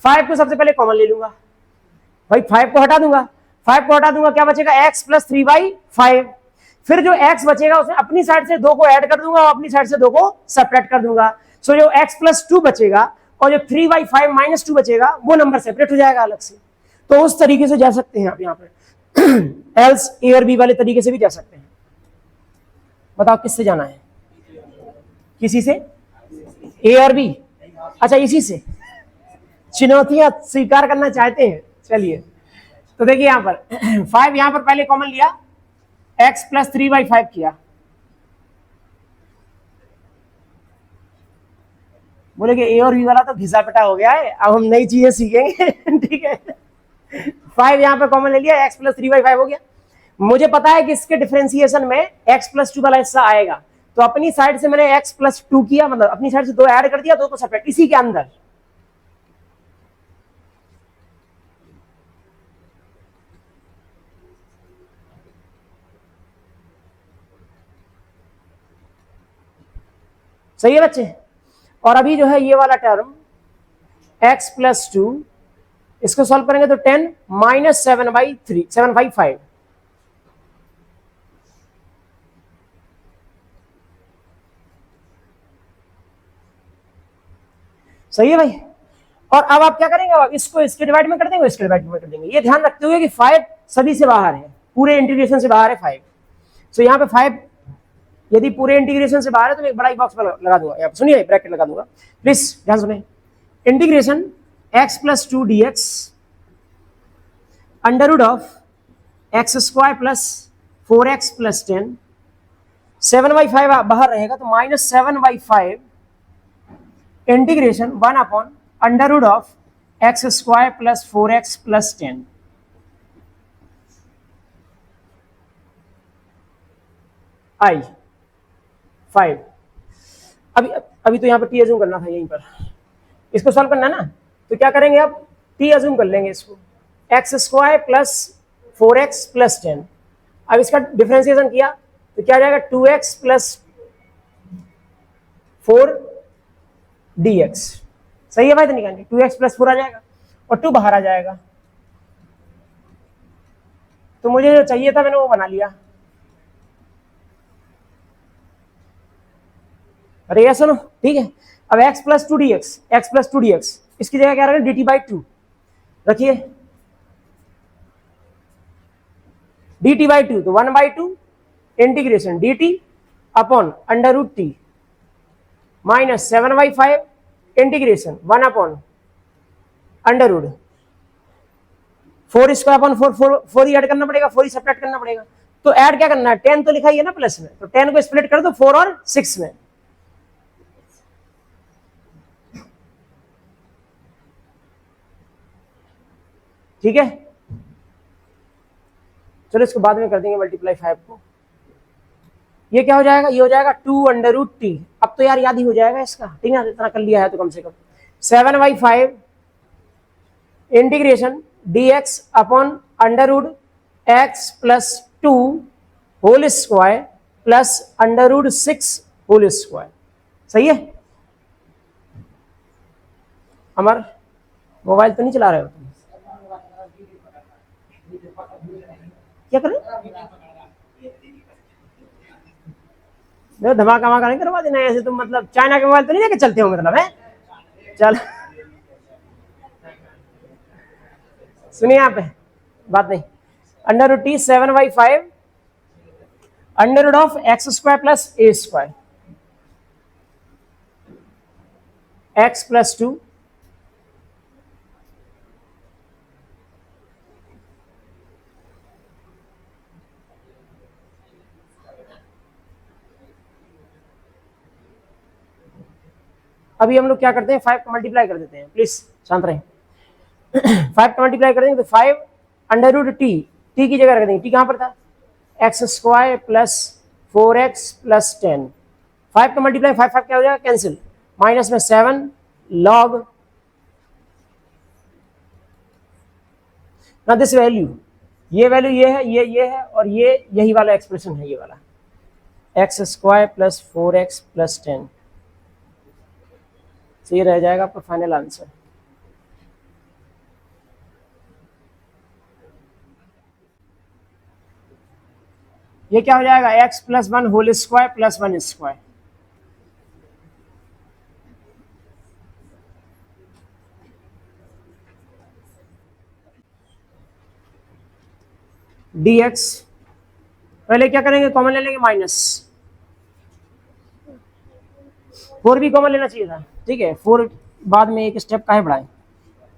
5 को सबसे पहले कॉमन ले लूंगा भाई, 5 को हटा दूंगा, 5 को हटा दूंगा, क्या बचेगा x + 3/5, फिर जो x बचेगा उसमें अपनी साइड से 2 को ऐड कर दूंगा और अपनी साइड से 2 को सब्ट्रैक्ट कर दूंगा। सो जो x + 2 बचेगा और जो 3/5 - 2 बचेगा वो नंबर सेपरेट हो जाएगा अलग से। तो उस तरीके से जा सकते हैं आप यहाँ पे एल्स ए और बी वाले तरीके से भी जा सकते हैं। बताओ किससे जाना है, किसी से, ए और बी, अच्छा इसी से चुनौतियां स्वीकार करना चाहते हैं। चलिए तो देखिए यहां पर 5 यहां पर पहले कॉमन लिया, x + 3/5 किया, बोले कि ए और बी वाला तो घिसा पिटा हो गया है, अब हम नई चीजें सीखेंगे ठीक है। 5 यहां पर कॉमन ले लिया, x + 3/5 हो गया। मुझे पता है कि इसके डिफरेंशिएशन में x + 2 वाला हिस्सा आएगा, तो अपनी साइड से मैंने x + 2 किया, मतलब अपनी साइड से 2 ऐड कर दिया, 2 को सब्ट्रैक्ट, इसी के अंदर। सही है बच्चे। और अभी जो है ये वाला टर्म x + 2, इसको सॉल्व करेंगे तो 10 - 7/3 7/5, सही है भाई। और अब आप क्या करेंगे, अब इसको इसके डिवाइड में कर देंगे, इसके डिवाइड में कर देंगे, ये ध्यान रखते हुए कि 5 सभी से बाहर है, पूरे इंटीग्रेशन से बाहर है 5। सो यहाँ पे 5 यदि पूरे इंटीग्रेशन से बाहर है तो मैं एक बड़ा बॉक्स लगा दूंगा, यहाँ सुनिए ब्रैकेट लगा दूंगा, प्लीज ध्यान सुनिए। Integration x + 2 dx √(x² + 4x + 10), 7/5 बाहर रहेगा तो -7/5 इंटीग्रेशन 1/√(x² + 4x + 10। आई 5। अभी अभी तो यहाँ पर टी अज्यूम करना था, यहीं पर इसको सॉल्व करना है ना, तो क्या करेंगे अब, टी अज्यूम कर लेंगे इसको, x square plus 4x plus 10। अब इसका डिफरेंशिएशन किया तो क्या आ जाएगा, 2x प्लस 4dx। सही है भाई, तो निकालेंगे 2x प्लस 4 आ जाएगा और 2 बाहर आ जाएगा। तो मुझे जो चाहिए था मैंने वो बना लिया। अरे ये सुनो, ठीक है। अब x plus 2dx, x plus 2dx, इसकी जगह क्या रखें, dt बाई 2 रखिए, dt बाई 2, तो 1/2 integration dt upon under root t minus 7/5 integration 1 upon under root 4 square upon 4 ही ऐड करना पड़ेगा, 4 ही सब्ट्रैक्ट करना पड़ेगा। तो ऐड क्या करना है, 10 तो लिखा ही है ना प्लस में, तो 10 को स्प्लिट कर दो 4 और 6 में। ठीक है, चलो इसको बाद में कर देंगे मल्टीप्लाई 5 को। ये क्या हो जाएगा, ये हो जाएगा 2 अंडर रूट टी। अब तो यार याद ही हो जाएगा इसका, ठीक है, इतना कर लिया है तो कम से कम 7/5 integration dx upon under root x plus 2 whole square plus under root 6 whole square. सही है। अमर, मोबाइल तो नहीं चला रहे हो तुम? क्या करें, धमाका वमाका नहीं करवा देना ऐसे तुम, मतलब चाइना के मोबाइल तो नहीं लेके चलते हो मतलब है। चल सुनिए यहाँ पे बात नहीं, under root t 7/5 under root of x square plus a square x plus 2 अभी हम लोग क्या करते हैं, 5 को मल्टीप्लाई कर देते हैं, प्लीज शांत रहें। 5 को मल्टीप्लाई कर देंगे तो 5 अंडर रूट टी, टी की जगह रख देंगे, टी कहां पर था, x square plus 4x plus 10। 5 का मल्टीप्लाई 5 5 क्या हो जाएगा, कैंसिल, माइनस में 7 लॉग ना दिस वैल्यू, ये वैल्यू ये है, ये है, और ये यही वाला एक्सप्रेशन है, ये वाला x square plus 4x plus 10। तो ये रह जाएगा आपका फाइनल आंसर। ये क्या हो जाएगा, x plus 1 whole square plus 1 square. dx पहले क्या करेंगे, कॉमन ले लेंगे, माइनस 4 भी कॉमन लेना चाहिए था, ठीक है, 4 बाद में एक स्टेप का है बढ़ाए,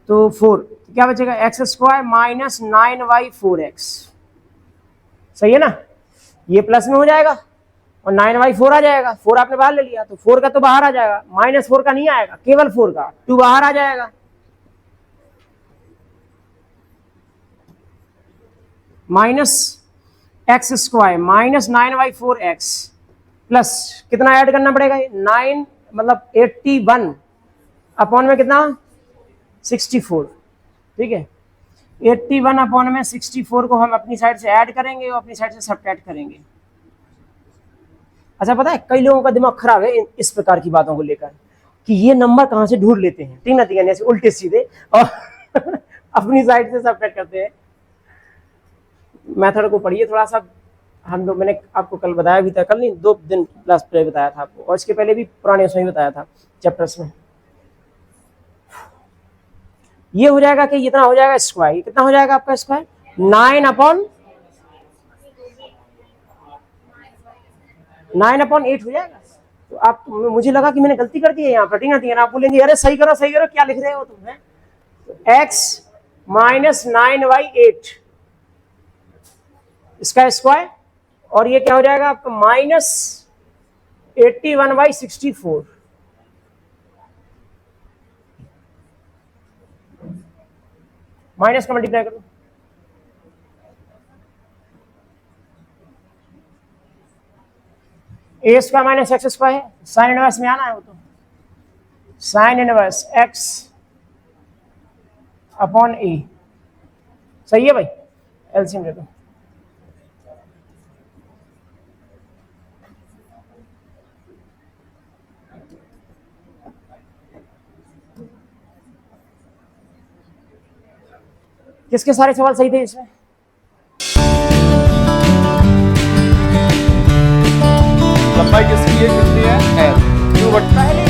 तो 4 तो क्या बचेगा, एक्स स्क्वायर माइनस 9/4x। सही है ना, ये प्लस में हो जाएगा और 9/4 आ जाएगा, 4 आपने बाहर ले लिया तो 4 का तो बाहर आ जाएगा, -4 का नहीं आएगा, केवल 4 का, 2 बाहर आ जाएगा, minus x square minus 9/4x plus कितना ऐड करना पड़ेगा, 9 मतलब 81 अपॉन में कितना 64। ठीक है, 81 अपॉन में 64 को हम अपनी साइड से ऐड करेंगे और अपनी साइड से सब्ट्रैक्ट करेंगे। अच्छा पता है कई लोगों का दिमाग खराब है इस प्रकार की बातों को लेकर कि ये नंबर कहां से ढूंढ लेते हैं, ठीक ना, ठीक है, ऐसे उल्टे सीधे और अपनी साइड से सब्ट्रैक्ट करते हैं। मेथड को पढ़िए थोड़ा सा, हम लोग, मैंने आपको कल बताया भी था, कल नहीं 2 दिन क्लास पहले बताया था आपको, और इसके पहले भी पुराने उसमें ही बताया था चैप्टर्स में। ये हो जाएगा कि इतना हो जाएगा स्क्वायर, कितना हो जाएगा आपका स्क्वायर 9/8 हो जाएगा। तो आप, मुझे लगा कि मैंने गलती कर दी है यहाँ पर, ठीक है, आप बोलेंगे अरे सही करो सही करो, क्या लिख रहे हो तुम, है तो x माइनस 9/8 इसका स्क्वायर, और ये क्या हो जाएगा आपका -81/64। माइनस का मल्टीप्लाई करो, ए स्क्वायर माइनस एक्स स्क्वायर है, साइन इनवर्स में आना है वो तो, साइन इनवर्स एक्स अपॉन ए, सही है भाई, एलसीएम ले दो। किसके सारे सवाल सही थे इसमें? लंबाई किसकी है, कितनी है, एल, क्यों बटता है।